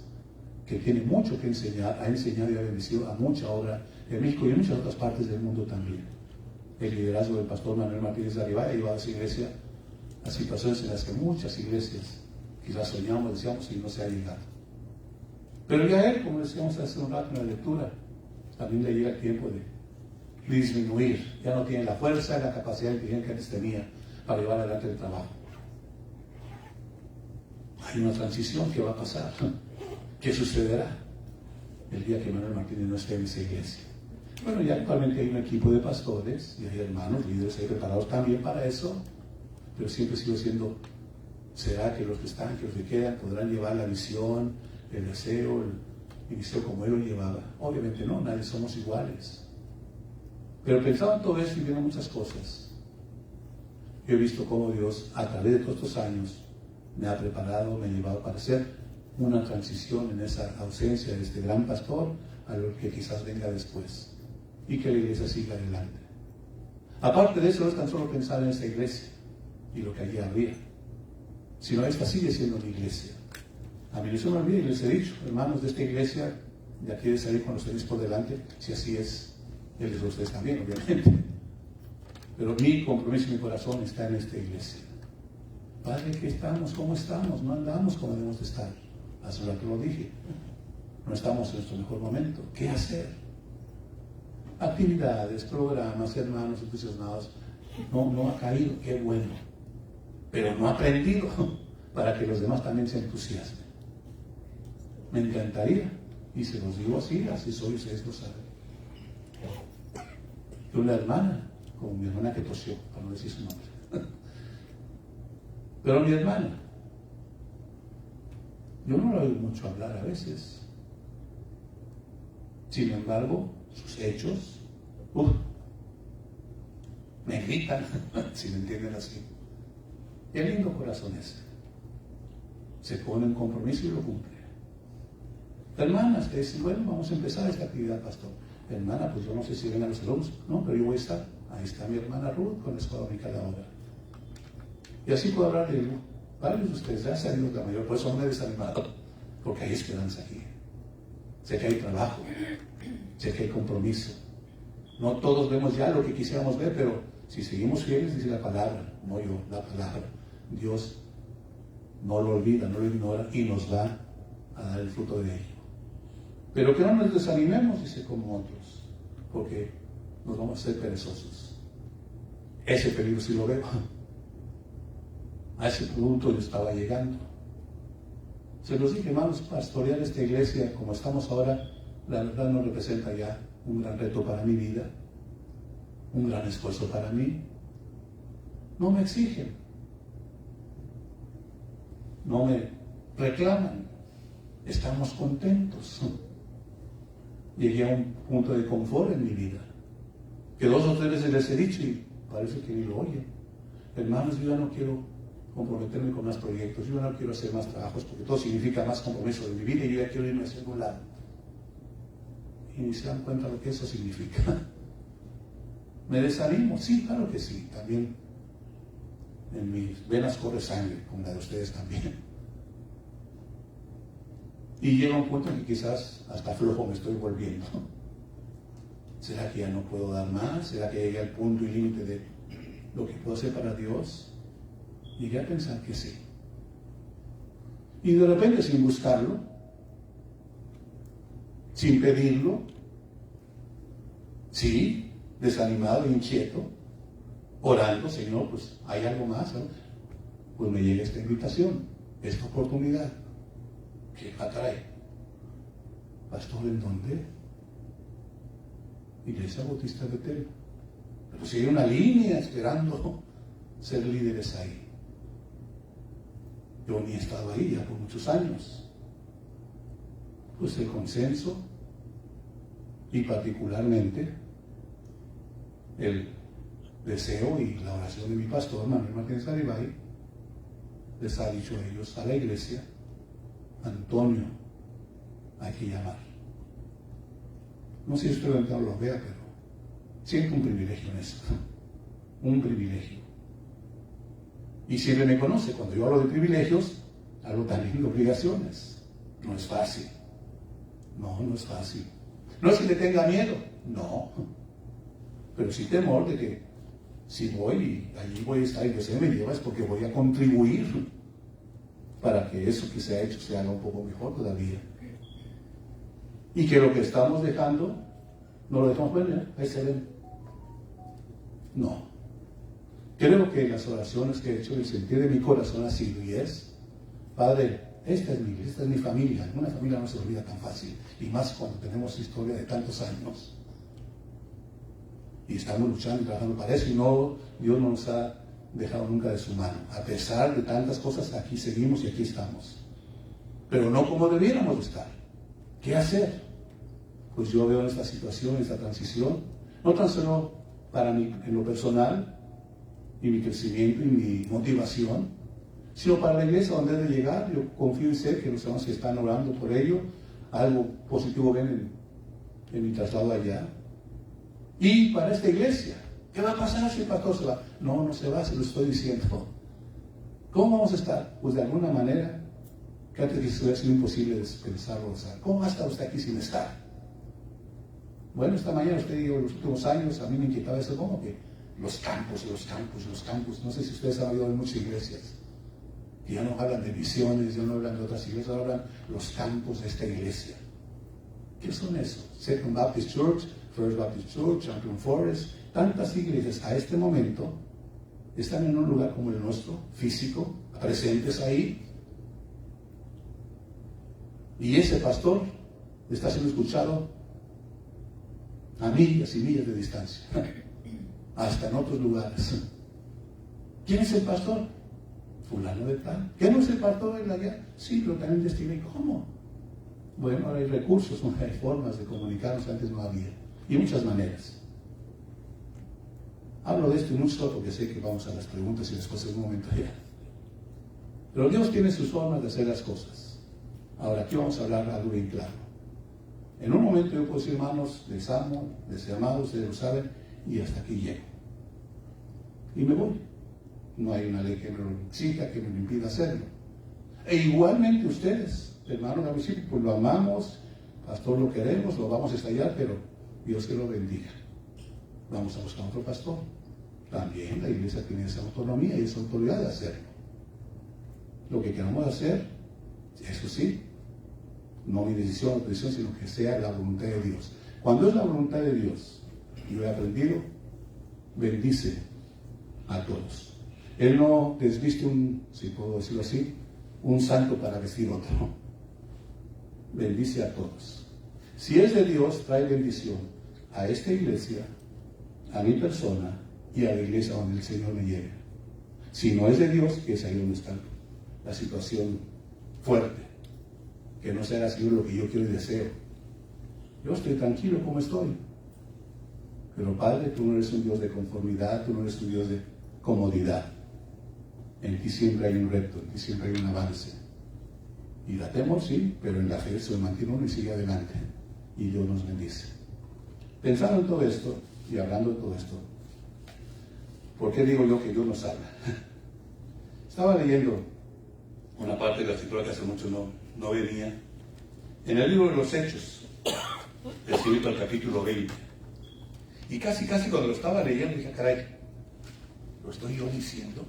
que tiene mucho que enseñar, ha enseñado y ha bendecido a mucha obra en México y en muchas otras partes del mundo también. El liderazgo del pastor Manuel Martínez de Arriba ha llevado a esa iglesia a situaciones en las que muchas iglesias quizás soñamos, deseamos y no se ha llegado. Pero ya él, como decíamos hace un rato en la lectura, también le llega el tiempo de disminuir. Ya no tiene la fuerza y la capacidad que antes tenía para llevar adelante el trabajo. Hay una transición que va a pasar. ¿Qué sucederá el día que Manuel Martínez no esté en esa iglesia? Bueno, ya actualmente hay un equipo de pastores y hay hermanos, líderes ahí preparados también para eso, pero siempre sigo siendo, ¿será que los que están, que los que quedan, podrán llevar la visión, el deseo, Eliseo como él lo llevaba. Obviamente no, nadie somos iguales. Pero pensaba en todo esto y viendo muchas cosas. Yo he visto cómo Dios, a través de todos estos años, me ha preparado, me ha llevado para hacer una transición en esa ausencia de este gran pastor a lo que quizás venga después. Y que la iglesia siga adelante. Aparte de eso, no es tan solo pensar en esta iglesia y lo que allí habría, sino esta sigue siendo mi iglesia. A mí no se me olvida y les he dicho, hermanos de esta iglesia, ya quiere salir con ustedes por delante, si así es, él es de ustedes también, obviamente. Pero mi compromiso y mi corazón está en esta iglesia. Padre, ¿qué estamos? ¿Cómo estamos? No andamos como debemos de estar. Hace un rato lo dije. No estamos en nuestro mejor momento. ¿Qué hacer? Actividades, programas, hermanos entusiasmados. No ha caído, qué bueno. Pero no ha aprendido para que los demás también se entusiasmen. Me encantaría. Y se los digo así soy, ustedes lo saben. Y una hermana, como mi hermana que tosió, para no decir su nombre. Pero mi hermana, yo no la oigo mucho hablar a veces. Sin embargo, sus hechos, me gritan, si me entienden así. Qué lindo corazón ese. Se pone en compromiso y lo cumple. Hermanas que dicen, bueno, vamos a empezar esta actividad, pastor. Hermana, pues yo no sé si ven a los alumnos. No, pero yo voy a estar. Ahí está mi hermana Ruth con la escuela dominical ahora. Y así puedo hablar de varios de ustedes. Ya se han ido la mayor, por eso no me he desanimado. Porque hay esperanza aquí. Sé que hay trabajo. Sé que hay compromiso. No todos vemos ya lo que quisiéramos ver, pero si seguimos fieles, dice la palabra, no yo, la palabra. Dios no lo olvida, no lo ignora y nos va a dar el fruto de ello. Pero que no nos desanimemos, dice, como otros, porque nos vamos a hacer perezosos. Ese peligro sí lo veo. A ese punto yo estaba llegando. Se los dije, hermanos, pastorear esta iglesia como estamos ahora, la verdad no representa ya un gran reto para mi vida, un gran esfuerzo para mí. No me exigen, no me reclaman, estamos contentos. Llegué a un punto de confort en mi vida, que 2 o 3 veces les he dicho y parece que ni lo oyen. Hermanos, yo ya no quiero comprometerme con más proyectos, yo ya no quiero hacer más trabajos, porque todo significa más compromiso de mi vida y yo ya quiero irme hacia algún lado. Y ni se dan cuenta lo que eso significa. ¿Me desanimo? Sí, claro que sí, también en mis venas corre sangre, como la de ustedes también. Y llega un punto en que quizás hasta flojo me estoy volviendo. ¿Será que ya no puedo dar más? ¿Será que llegué al punto y límite de lo que puedo hacer para Dios? Llegué a pensar que sí. Y de repente, sin buscarlo, sin pedirlo, sí, desanimado e inquieto, orando, Señor, pues hay algo más, ¿no? Pues me llega esta invitación, esta oportunidad. ¿Qué atrae? ¿Pastor en dónde? Iglesia Bautista de Betel. Pero si hay una línea esperando ser líderes ahí. Yo ni he estado ahí ya por muchos años. Pues el consenso y particularmente el deseo y la oración de mi pastor Manuel Martínez Garibay les ha dicho a ellos, a la iglesia, Antonio, hay que llamar. No sé si usted lo vea, pero siento un privilegio en eso. Un privilegio. Y siempre me conoce, cuando yo hablo de privilegios, hablo también de obligaciones. No es fácil. No es fácil. No es que le tenga miedo, no. Pero sí temor de que si voy y allí voy a estar y que se me lleva es porque voy a contribuir para que eso que se ha hecho se haga un poco mejor todavía. Y que lo que estamos dejando, no lo dejamos ver, ahí se ven. No. Creo que las oraciones que he hecho, el sentir de mi corazón ha sido y es, Padre, esta es mi familia. Una familia no se olvida tan fácil, y más cuando tenemos historia de tantos años. Y estamos luchando y trabajando para eso, y no, Dios no nos ha dejado nunca de su mano. A pesar de tantas cosas, aquí seguimos y aquí estamos. Pero no como debiéramos estar. ¿Qué hacer? Pues yo veo esta situación, esta transición, no tan solo para mí en lo personal, y mi crecimiento y mi motivación, sino para la iglesia donde debe llegar. Yo confío y sé que los hermanos que están orando por ello, algo positivo ven en mi traslado allá. Y para esta iglesia, ¿qué va a pasar si el pastor se va? No, no se va, se lo estoy diciendo. ¿Cómo vamos a estar? Pues de alguna manera, que antes hubiera sido imposible pensarlo. ¿Cómo va a estar usted aquí sin estar? Bueno, esta mañana usted dijo, en los últimos años, a mí me inquietaba eso, como que los campos. No sé si ustedes han oído de muchas iglesias que ya no hablan de misiones, ya no hablan de otras iglesias, ahora hablan los campos de esta iglesia. ¿Qué son esos? Second Baptist Church, First Baptist Church, Champion Forest, tantas iglesias a este momento están en un lugar como el nuestro, físico, presentes ahí. Y ese pastor está siendo escuchado a millas y millas de distancia, hasta en otros lugares. ¿Quién es el pastor? Fulano de tal. ¿Qué no es el pastor de allá? Sí, pero también investigué cómo. Bueno, ahora hay recursos, hay formas de comunicarnos que antes no había, y muchas maneras. Hablo de esto y mucho porque sé que vamos a las preguntas y las cosas en un momento ya. Pero Dios tiene sus formas de hacer las cosas. Ahora aquí vamos a hablar algo bien claro. En un momento yo puedo decir, hermanos, les amo, les he amado, ustedes lo saben, y hasta aquí llego. Y me voy. No hay una ley que me lo exija, que me lo impida hacerlo. E igualmente ustedes, hermanos del municipio, pues lo amamos, pastor lo queremos, lo vamos a estallar, pero Dios que lo bendiga. Vamos a buscar otro pastor. También la iglesia tiene esa autonomía y esa autoridad de hacerlo. Lo que queramos hacer, eso sí, no mi decisión, sino que sea la voluntad de Dios. Cuando es la voluntad de Dios, y lo he aprendido, bendice a todos. Él no desviste si puedo decirlo así, un santo para vestir otro. Bendice a todos. Si es de Dios, trae bendición a esta iglesia, a mi persona y a la iglesia donde el Señor me lleve. Si no es de Dios, que es ahí donde está la situación fuerte. Que no sea así lo que yo quiero y deseo. Yo estoy tranquilo como estoy. Pero Padre, tú no eres un Dios de conformidad, tú no eres un Dios de comodidad. En ti siempre hay un reto, en ti siempre hay un avance. Y la temor, sí, pero en la fe se mantiene uno y sigue adelante. Y Dios nos bendice. Pensando en todo esto y hablando de todo esto, ¿por qué digo yo que Dios nos habla? Estaba leyendo una parte de la escritura que hace mucho no venía. En el libro de los Hechos, escrito al capítulo 20. Y casi cuando lo estaba leyendo dije, caray, ¿lo estoy yo diciendo?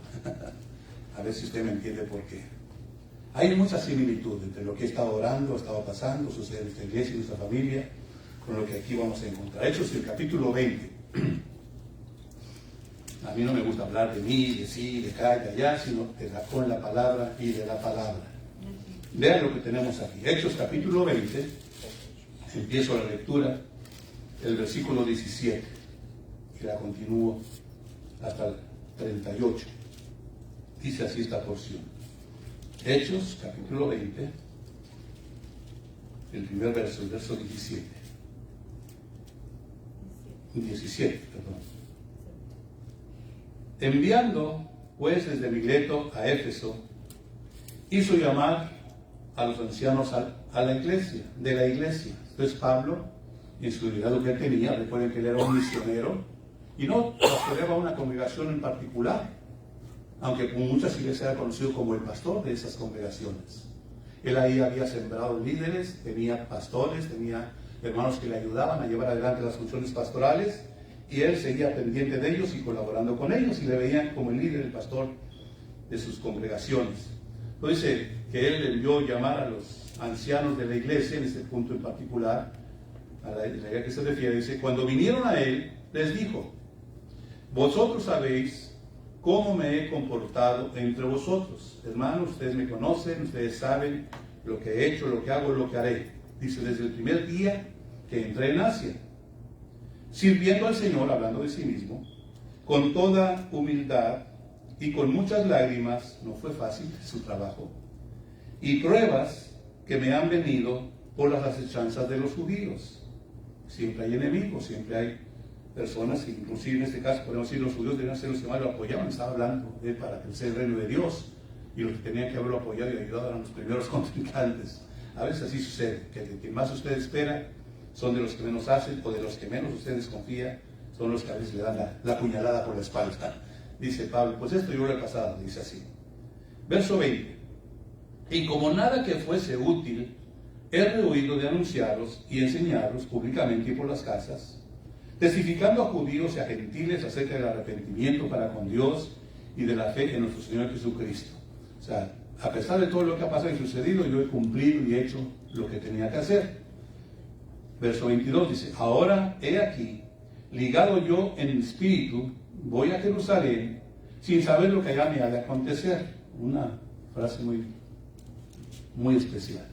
A ver si usted me entiende por qué. Hay mucha similitud entre lo que he estado orando, ha estado pasando, sucede en esta iglesia y nuestra familia, con lo que aquí vamos a encontrar. Hechos, el capítulo 20. A mí no me gusta hablar de mí, de sí, de acá y de allá, sino con la palabra y de la palabra. Vean lo que tenemos aquí. Hechos, capítulo 20. Empiezo la lectura, el versículo 17, y la continúo hasta el 38. Dice así esta porción. Hechos, capítulo 20, el primer verso, el verso 17. 17, perdón. Enviando pues desde Mileto a Éfeso, hizo llamar a los ancianos a la iglesia, de la iglesia. Entonces Pablo, en su liderazgo que él tenía, recuerden que él era un misionero, y no pastoreaba una congregación en particular, aunque con muchas iglesias era conocido como el pastor de esas congregaciones. Él ahí había sembrado líderes, tenía pastores, tenía hermanos que le ayudaban a llevar adelante las funciones pastorales, y él seguía pendiente de ellos y colaborando con ellos, y le veían como el líder, el pastor de sus congregaciones. Entonces dice que él envió llamar a los ancianos de la iglesia, en este punto en particular, a la iglesia que se refiere, dice, cuando vinieron a él, les dijo, vosotros sabéis cómo me he comportado entre vosotros. Hermanos, ustedes me conocen, ustedes saben lo que he hecho, lo que hago, lo que haré. Dice, desde el primer día que entré en Asia, sirviendo al Señor, hablando de sí mismo, con toda humildad y con muchas lágrimas, no fue fácil su trabajo, y pruebas que me han venido por las asechanzas de los judíos. Siempre hay enemigos, siempre hay personas que, inclusive en este caso, podemos decir, los judíos debían ser los que más lo apoyaban. Estaba hablando de para crecer el reino de Dios, y los que tenían que haberlo apoyado y ayudado eran los primeros contrincantes. A veces así sucede, que el que más usted espera son de los que menos hacen, o de los que menos usted desconfía son los que a veces le dan la puñalada por la espalda. Dice Pablo, pues esto yo lo he pasado, dice así. Verso 20. Y como nada que fuese útil, he rehuido de anunciaros y enseñaros públicamente y por las casas, testificando a judíos y a gentiles acerca del arrepentimiento para con Dios y de la fe en nuestro Señor Jesucristo. O sea, a pesar de todo lo que ha pasado y sucedido, yo he cumplido y he hecho lo que tenía que hacer. Verso 22 dice, ahora he aquí, ligado yo en espíritu, voy a Jerusalén, sin saber lo que allá me ha de acontecer. Una frase muy especial.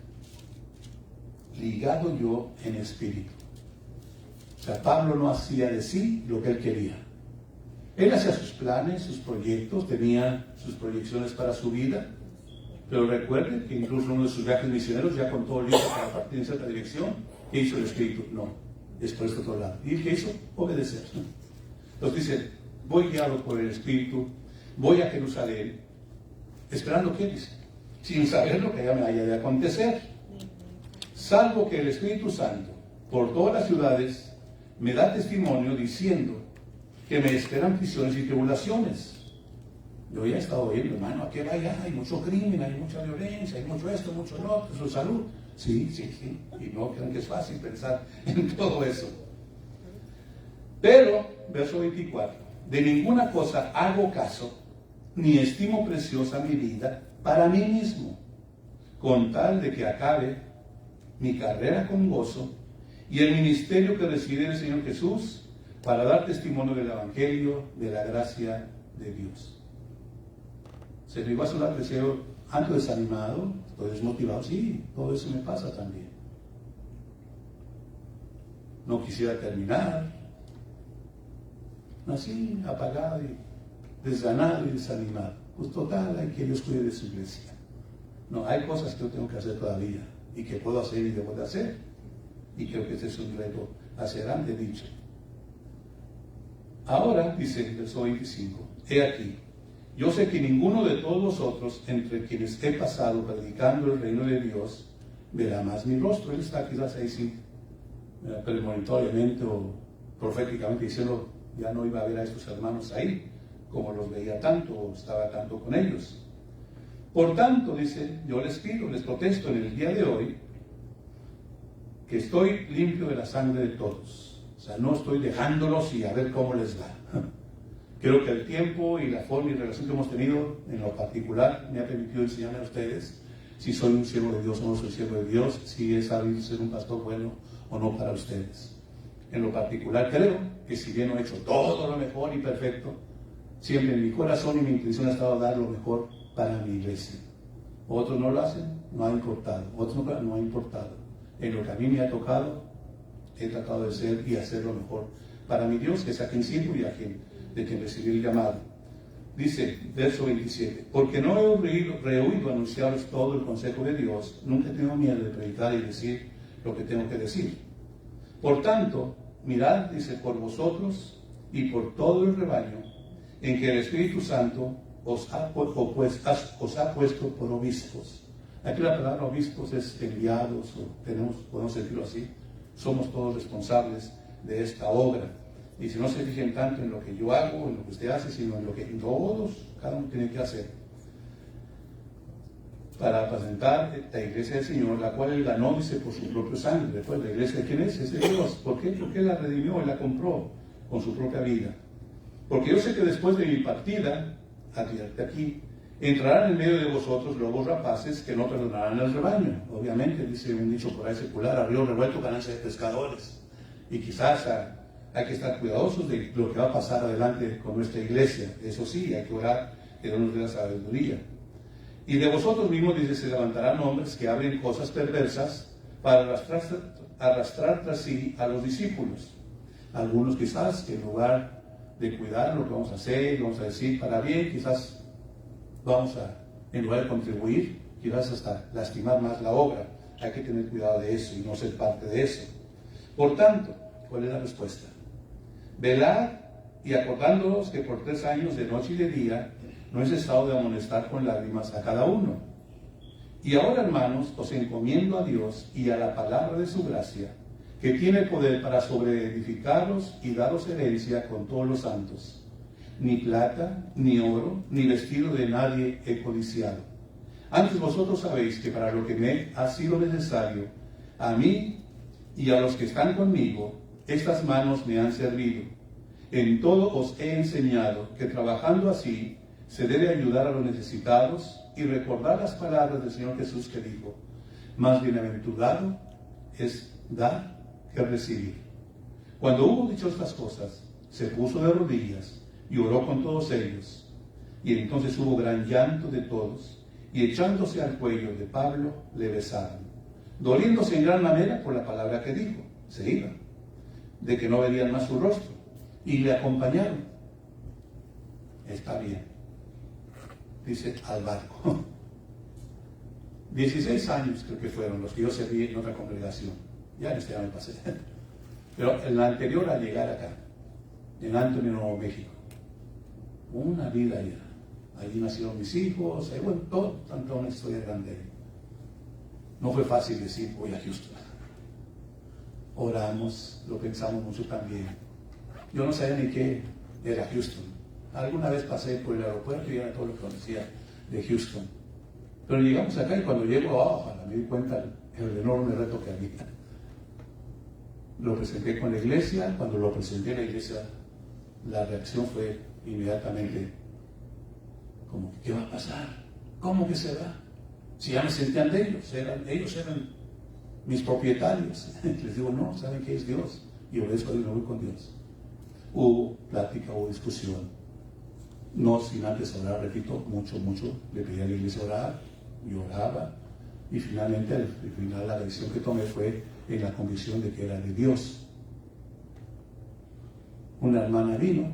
Ligado yo en espíritu. O sea, Pablo no hacía de sí lo que él quería. Él hacía sus planes, sus proyectos, tenía sus proyecciones para su vida, pero recuerden que incluso en uno de sus viajes misioneros ya contó listo para partir en cierta dirección. ¿Qué hizo el espíritu? No, es por este otro lado. ¿Y qué hizo? Obedecer. Entonces dice, voy guiado por el espíritu, voy a Jerusalén, esperando qué dice, sin saber lo que ya me haya de acontecer, salvo que el Espíritu Santo por todas las ciudades me da testimonio diciendo que me esperan prisiones y tribulaciones. Yo ya he estado oyendo, hermano, aquí vaya, hay mucho crimen, hay mucha violencia, hay mucho esto, mucho lo otro, su salud. Sí, y no crean que es fácil pensar en todo eso. Pero, verso 24, de ninguna cosa hago caso, ni estimo preciosa mi vida para mí mismo, con tal de que acabe mi carrera con gozo y el ministerio que recibe el Señor Jesús para dar testimonio del Evangelio de la gracia de Dios. Se lo iba a sonar que ando desanimado, estoy desmotivado, sí, todo eso me pasa también. No quisiera terminar, así, apagado y desganado y desanimado. Pues total, hay que Dios cuide de su iglesia. No, hay cosas que yo tengo que hacer todavía y que puedo hacer y debo de hacer. Y creo que este es un reto hacia adelante dicho. Ahora, dice el verso 25, he aquí, yo sé que ninguno de todos vosotros, entre quienes he pasado predicando el reino de Dios, verá más mi rostro. Él está quizás ahí sí, premonitoriamente o proféticamente diciendo, ya no iba a ver a estos hermanos ahí, como los veía tanto o estaba tanto con ellos. Por tanto, dice, yo les pido, les protesto en el día de hoy, que estoy limpio de la sangre de todos. O sea, no estoy dejándolos y a ver cómo les va. Creo que el tiempo y la forma y relación que hemos tenido en lo particular me ha permitido enseñarle a ustedes si soy un siervo de Dios o no soy siervo de Dios, si he sabido ser un pastor bueno o no para ustedes. En lo particular creo que si bien no he hecho todo lo mejor y perfecto, siempre en mi corazón y mi intención ha estado dar lo mejor para mi iglesia. Otros no lo hacen, no ha importado. Otros no ha importado. En lo que a mí me ha tocado, he tratado de ser y hacer lo mejor para mi Dios, que es a quien sirvo y a quien recibí el llamado. Dice, verso 27, porque no he rehuido anunciaros todo el consejo de Dios, nunca he tenido miedo de predicar y decir lo que tengo que decir. Por tanto, mirad, dice, por vosotros y por todo el rebaño, en que el Espíritu Santo os ha puesto por obispos. Aquí la palabra obispos es enviados, o podemos decirlo así. Somos todos responsables de esta obra. Y si no se fijen tanto en lo que yo hago, en lo que usted hace, sino en lo que todos, cada uno tiene que hacer. Para apacentar la iglesia del Señor, la cual Él ganó, dice, por su propio sangre. Después, ¿la iglesia de quién es? Es de Dios. ¿Por qué? Porque Él la redimió y la compró con su propia vida. Porque yo sé que después de mi partida, advierte aquí, entrarán en medio de vosotros lobos rapaces que no perdonarán el rebaño. Obviamente, dice un dicho por ahí secular, a río revuelto ganancia de pescadores. Y quizás hay que estar cuidadosos de lo que va a pasar adelante con nuestra iglesia. Eso sí, hay que orar que Dios nos dé la sabiduría. Y de vosotros mismos, dice, se levantarán hombres que hablen cosas perversas para arrastrar tras sí a los discípulos. Algunos quizás que en lugar de cuidar lo que vamos a hacer, vamos a decir para bien, quizás vamos a, en lugar de contribuir, quizás hasta lastimar más la obra. hay que tener cuidado de eso y no ser parte de eso. Por tanto, ¿cuál es la respuesta? Velad y acordándoos que por 3 años de noche y de día no es cesado de amonestar con lágrimas a cada uno. Y ahora, hermanos, os encomiendo a Dios y a la palabra de su gracia, que tiene poder para sobreedificaros y daros herencia con todos los santos. Ni plata, ni oro, ni vestido de nadie he codiciado. Antes vosotros sabéis que para lo que me ha sido necesario, a mí y a los que están conmigo, estas manos me han servido. En todo os he enseñado que trabajando así se debe ayudar a los necesitados y recordar las palabras del Señor Jesús que dijo: más bienaventurado es dar que recibir. Cuando hubo dicho estas cosas, se puso de rodillas y oró con todos ellos. Y entonces hubo gran llanto de todos, y echándose al cuello de Pablo, le besaron, doliéndose en gran manera por la palabra que dijo. Se iba, de que no verían más su rostro, y le acompañaron. Está bien, dice, al barco. 16 años creo que fueron los que yo serví en otra congregación. Ya en este año me pasé. Pero en la anterior a llegar acá, en Anthony, Nuevo México, una vida allá. Allí nacieron mis hijos, bueno, toda una historia grande ahí. No fue fácil decir, voy a Houston. Oramos, lo pensamos mucho también. Yo no sabía ni qué era Houston. Alguna vez pasé por el aeropuerto y era todo lo que conocía de Houston. Pero llegamos acá y cuando llego, ojalá me di cuenta del enorme reto que había. Lo presenté con la iglesia. Cuando lo presenté en la iglesia, la reacción fue inmediatamente como, ¿qué va a pasar? ¿Cómo que se va? Si ya me sentían de ellos, ellos eran mis propietarios. Les digo, no, ¿saben qué es Dios? Y obedezco a Dios, me voy con Dios. Hubo plática, hubo discusión. No sin antes orar, repito, mucho. Le pedí a la iglesia orar, yo oraba. Y finalmente, al final, la decisión que tomé fue en la convicción de que era de Dios. Una hermana vino.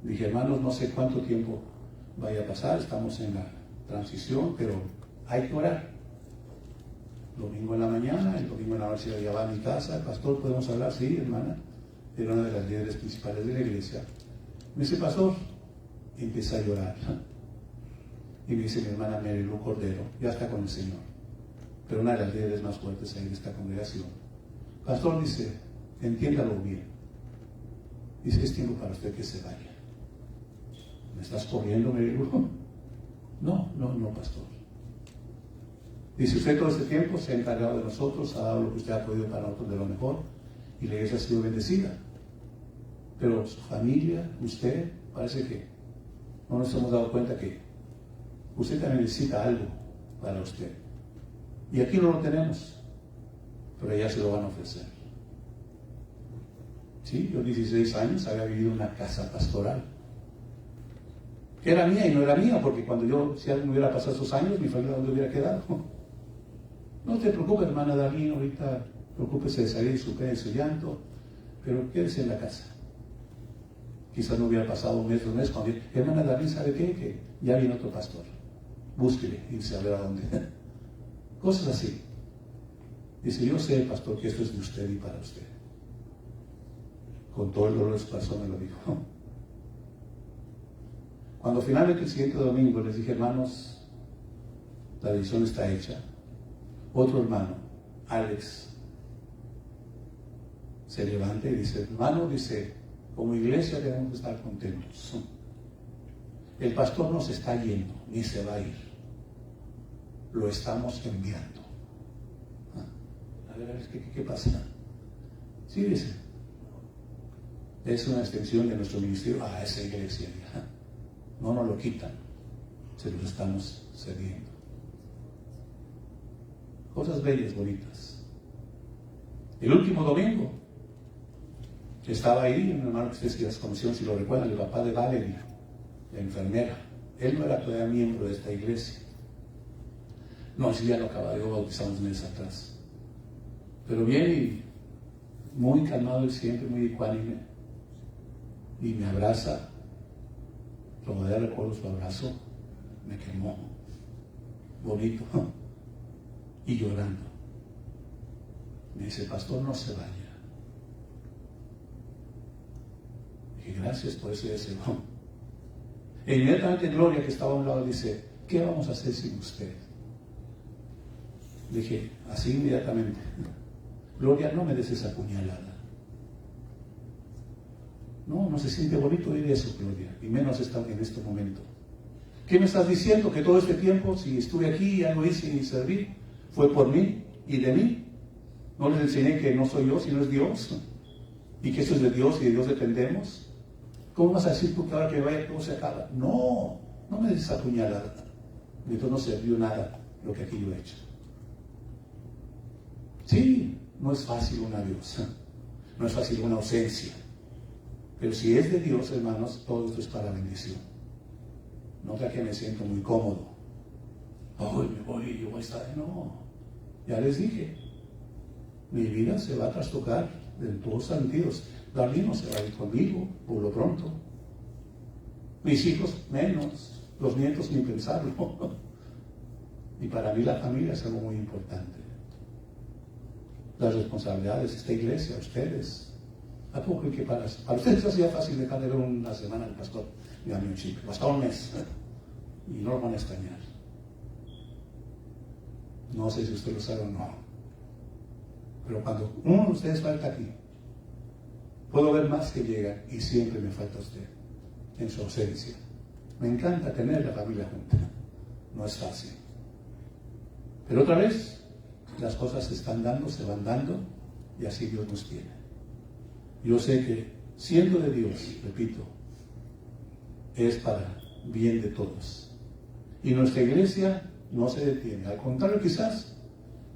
Dije, hermanos, no sé cuánto tiempo vaya a pasar, estamos en la transición, pero hay que orar. Domingo en la mañana, el domingo en la noche ya va a mi casa. Pastor, ¿podemos hablar? Sí, hermana. Era una de las líderes principales de la iglesia. Me dice, pastor, y empieza a llorar. Y me dice mi hermana Mary Lou Cordero, ya está con el Señor, pero una de las líderes más fuertes ahí de esta congregación. Pastor, dice, entiéndalo bien. Dice, es tiempo para usted que se vaya. ¿Me estás corriendo, Mary Lou? No, pastor. Dice, usted todo este tiempo se ha encargado de nosotros, ha dado lo que usted ha podido para nosotros de lo mejor, y la iglesia ha sido bendecida. Pero su familia, usted, parece que no nos hemos dado cuenta que usted también necesita algo para usted. Y aquí no lo tenemos, pero allá se lo van a ofrecer. Sí, yo 16 años había vivido en una casa pastoral, que era mía y no era mía, porque si algo me hubiera pasado esos años, mi familia dónde hubiera quedado. No te preocupes, hermana Darlene, ahorita preocúpese de salir de su pena y su llanto, pero quédese en la casa. Quizás no hubiera pasado un mes, 2 meses, cuando hermana Darlene, ¿sabe qué? Que ya viene otro pastor. Búsquele y se verá a dónde. Cosas así. Dice, yo sé, pastor, que esto es de usted y para usted. Con todo el dolor de su corazón me lo dijo. Cuando finalmente el siguiente domingo les dije, hermanos, la decisión está hecha. Otro hermano, Alex, se levanta y dice, hermano, dice, como iglesia debemos estar contentos. El pastor no se está yendo, ni se va a ir. Lo estamos enviando. A ver, ¿qué pasa? Sí, dice, es una extensión de nuestro ministerio a esa iglesia. No nos lo quitan, se lo estamos cediendo. Cosas bellas, bonitas. El último domingo, estaba ahí un hermano que ustedes quizás conocieron, si lo recuerdan, el papá de Valerie, la enfermera. Él no era todavía miembro de esta iglesia. No, sí, ya lo acababa de bautizar unos meses atrás. Pero bien y muy calmado él siempre, muy ecuánime. Y me abraza. Todavía recuerdo su abrazo. Me quemó. Bonito. Y llorando. Me dice, pastor, no se vaya. Dije, gracias por ese deseo. E inmediatamente Gloria, que estaba a un lado, dice, ¿qué vamos a hacer sin usted? Dije, así inmediatamente, Gloria, no me des esa puñalada. No se siente bonito oír eso, Gloria, y menos en este momento. ¿Qué me estás diciendo? Que todo este tiempo, si estuve aquí y ya no hice ni servir, fue por mí y de mí. No les enseñé que no soy yo, sino es Dios, y que eso es de Dios y de Dios dependemos. ¿Cómo vas a decir tú que ahora que vaya todo se acaba? No me des esa puñalada. Entonces no sirvió nada lo que aquí yo he hecho. Sí, no es fácil un adiós, no es fácil una ausencia. Pero si es de Dios, hermanos, todo esto es para bendición. No crea que me siento muy cómodo. Ay, me voy, yo voy a estar. No, ya les dije. Mi vida se va a trastocar en todos sentidos. Darlene no se va a ir conmigo, por lo pronto. Mis hijos menos, los nietos ni pensarlo. Y para mí la familia es algo muy importante. Las responsabilidades de esta iglesia, ustedes. ¿A poco creen que para ustedes ha sido fácil dejar de ver una semana al pastor y a mi chico? Hasta un mes. Y no lo van a extrañar. No sé si usted lo sabe o no. Pero cuando uno de ustedes falta aquí, puedo ver más que llega y siempre me falta usted en su ausencia. Me encanta tener la familia junta. No es fácil. Pero otra vez, las cosas se están dando, se van dando y así Dios nos quiere. Yo sé que siendo de Dios, repito, es para bien de todos. Y nuestra iglesia no se detiene. Al contrario, quizás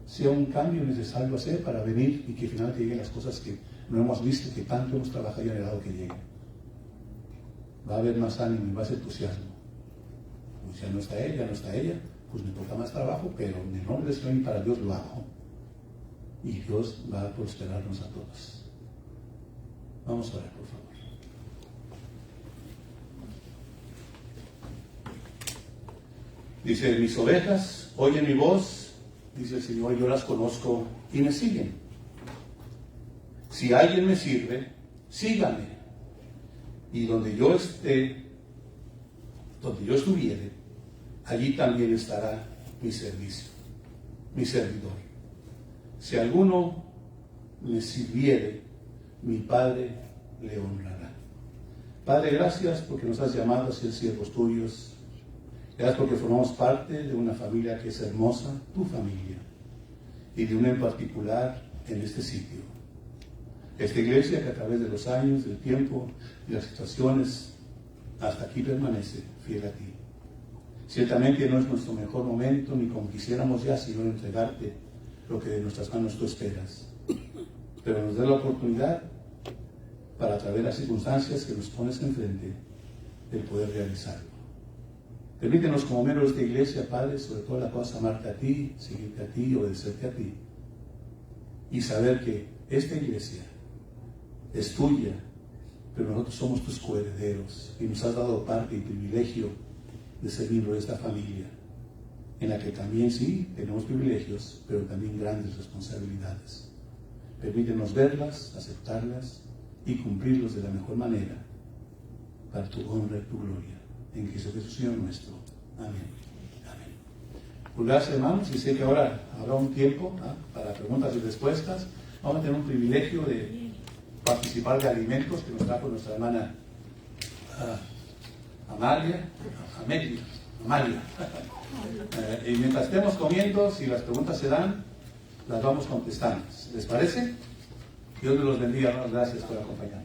sea un cambio necesario hacer para venir y que finalmente lleguen las cosas que no hemos visto, que tanto hemos trabajado y anhelado que lleguen. Va a haber más ánimo y más entusiasmo. Pues ya no está él, ya no está ella, pues me toca más trabajo, pero en el nombre del Señor y para Dios lo hago. Y Dios va a prosperarnos a todos. Vamos a orar, por favor. Dice, mis ovejas oyen mi voz, dice el Señor, yo las conozco y me siguen. Si alguien me sirve, sígame. Y donde yo esté, donde yo estuviere, allí también estará mi servicio, mi servidor. Si alguno me sirviere, mi Padre le honrará. Padre, gracias porque nos has llamado a ser siervos tuyos. Gracias porque formamos parte de una familia que es hermosa, tu familia, y de una en particular en este sitio. Esta iglesia que a través de los años, del tiempo y las situaciones, hasta aquí permanece fiel a ti. Ciertamente no es nuestro mejor momento, ni como quisiéramos ya, sino entregarte lo que de nuestras manos tú esperas. Pero nos da la oportunidad para, a través de las circunstancias que nos pones enfrente, el poder realizarlo. Permítenos como miembros de esta iglesia, Padre, sobre todas las cosas, amarte a ti, seguirte a ti, obedecerte a ti. Y saber que esta iglesia es tuya, pero nosotros somos tus coherederos y nos has dado parte y privilegio de ser miembro de esta familia, en la que también sí tenemos privilegios, pero también grandes responsabilidades. Permítenos verlas, aceptarlas y cumplirlos de la mejor manera para tu honra y tu gloria. En Cristo Jesús, Señor nuestro. Amén. Amén. Pues gracias, hermanos, y sé que ahora habrá un tiempo para preguntas y respuestas. Vamos a tener un privilegio de participar de alimentos que nos trajo nuestra hermana Amalia. Y mientras estemos comiendo, si las preguntas se dan, las vamos contestando. ¿Les parece? Dios me los bendiga, hermanos. Gracias por acompañarnos.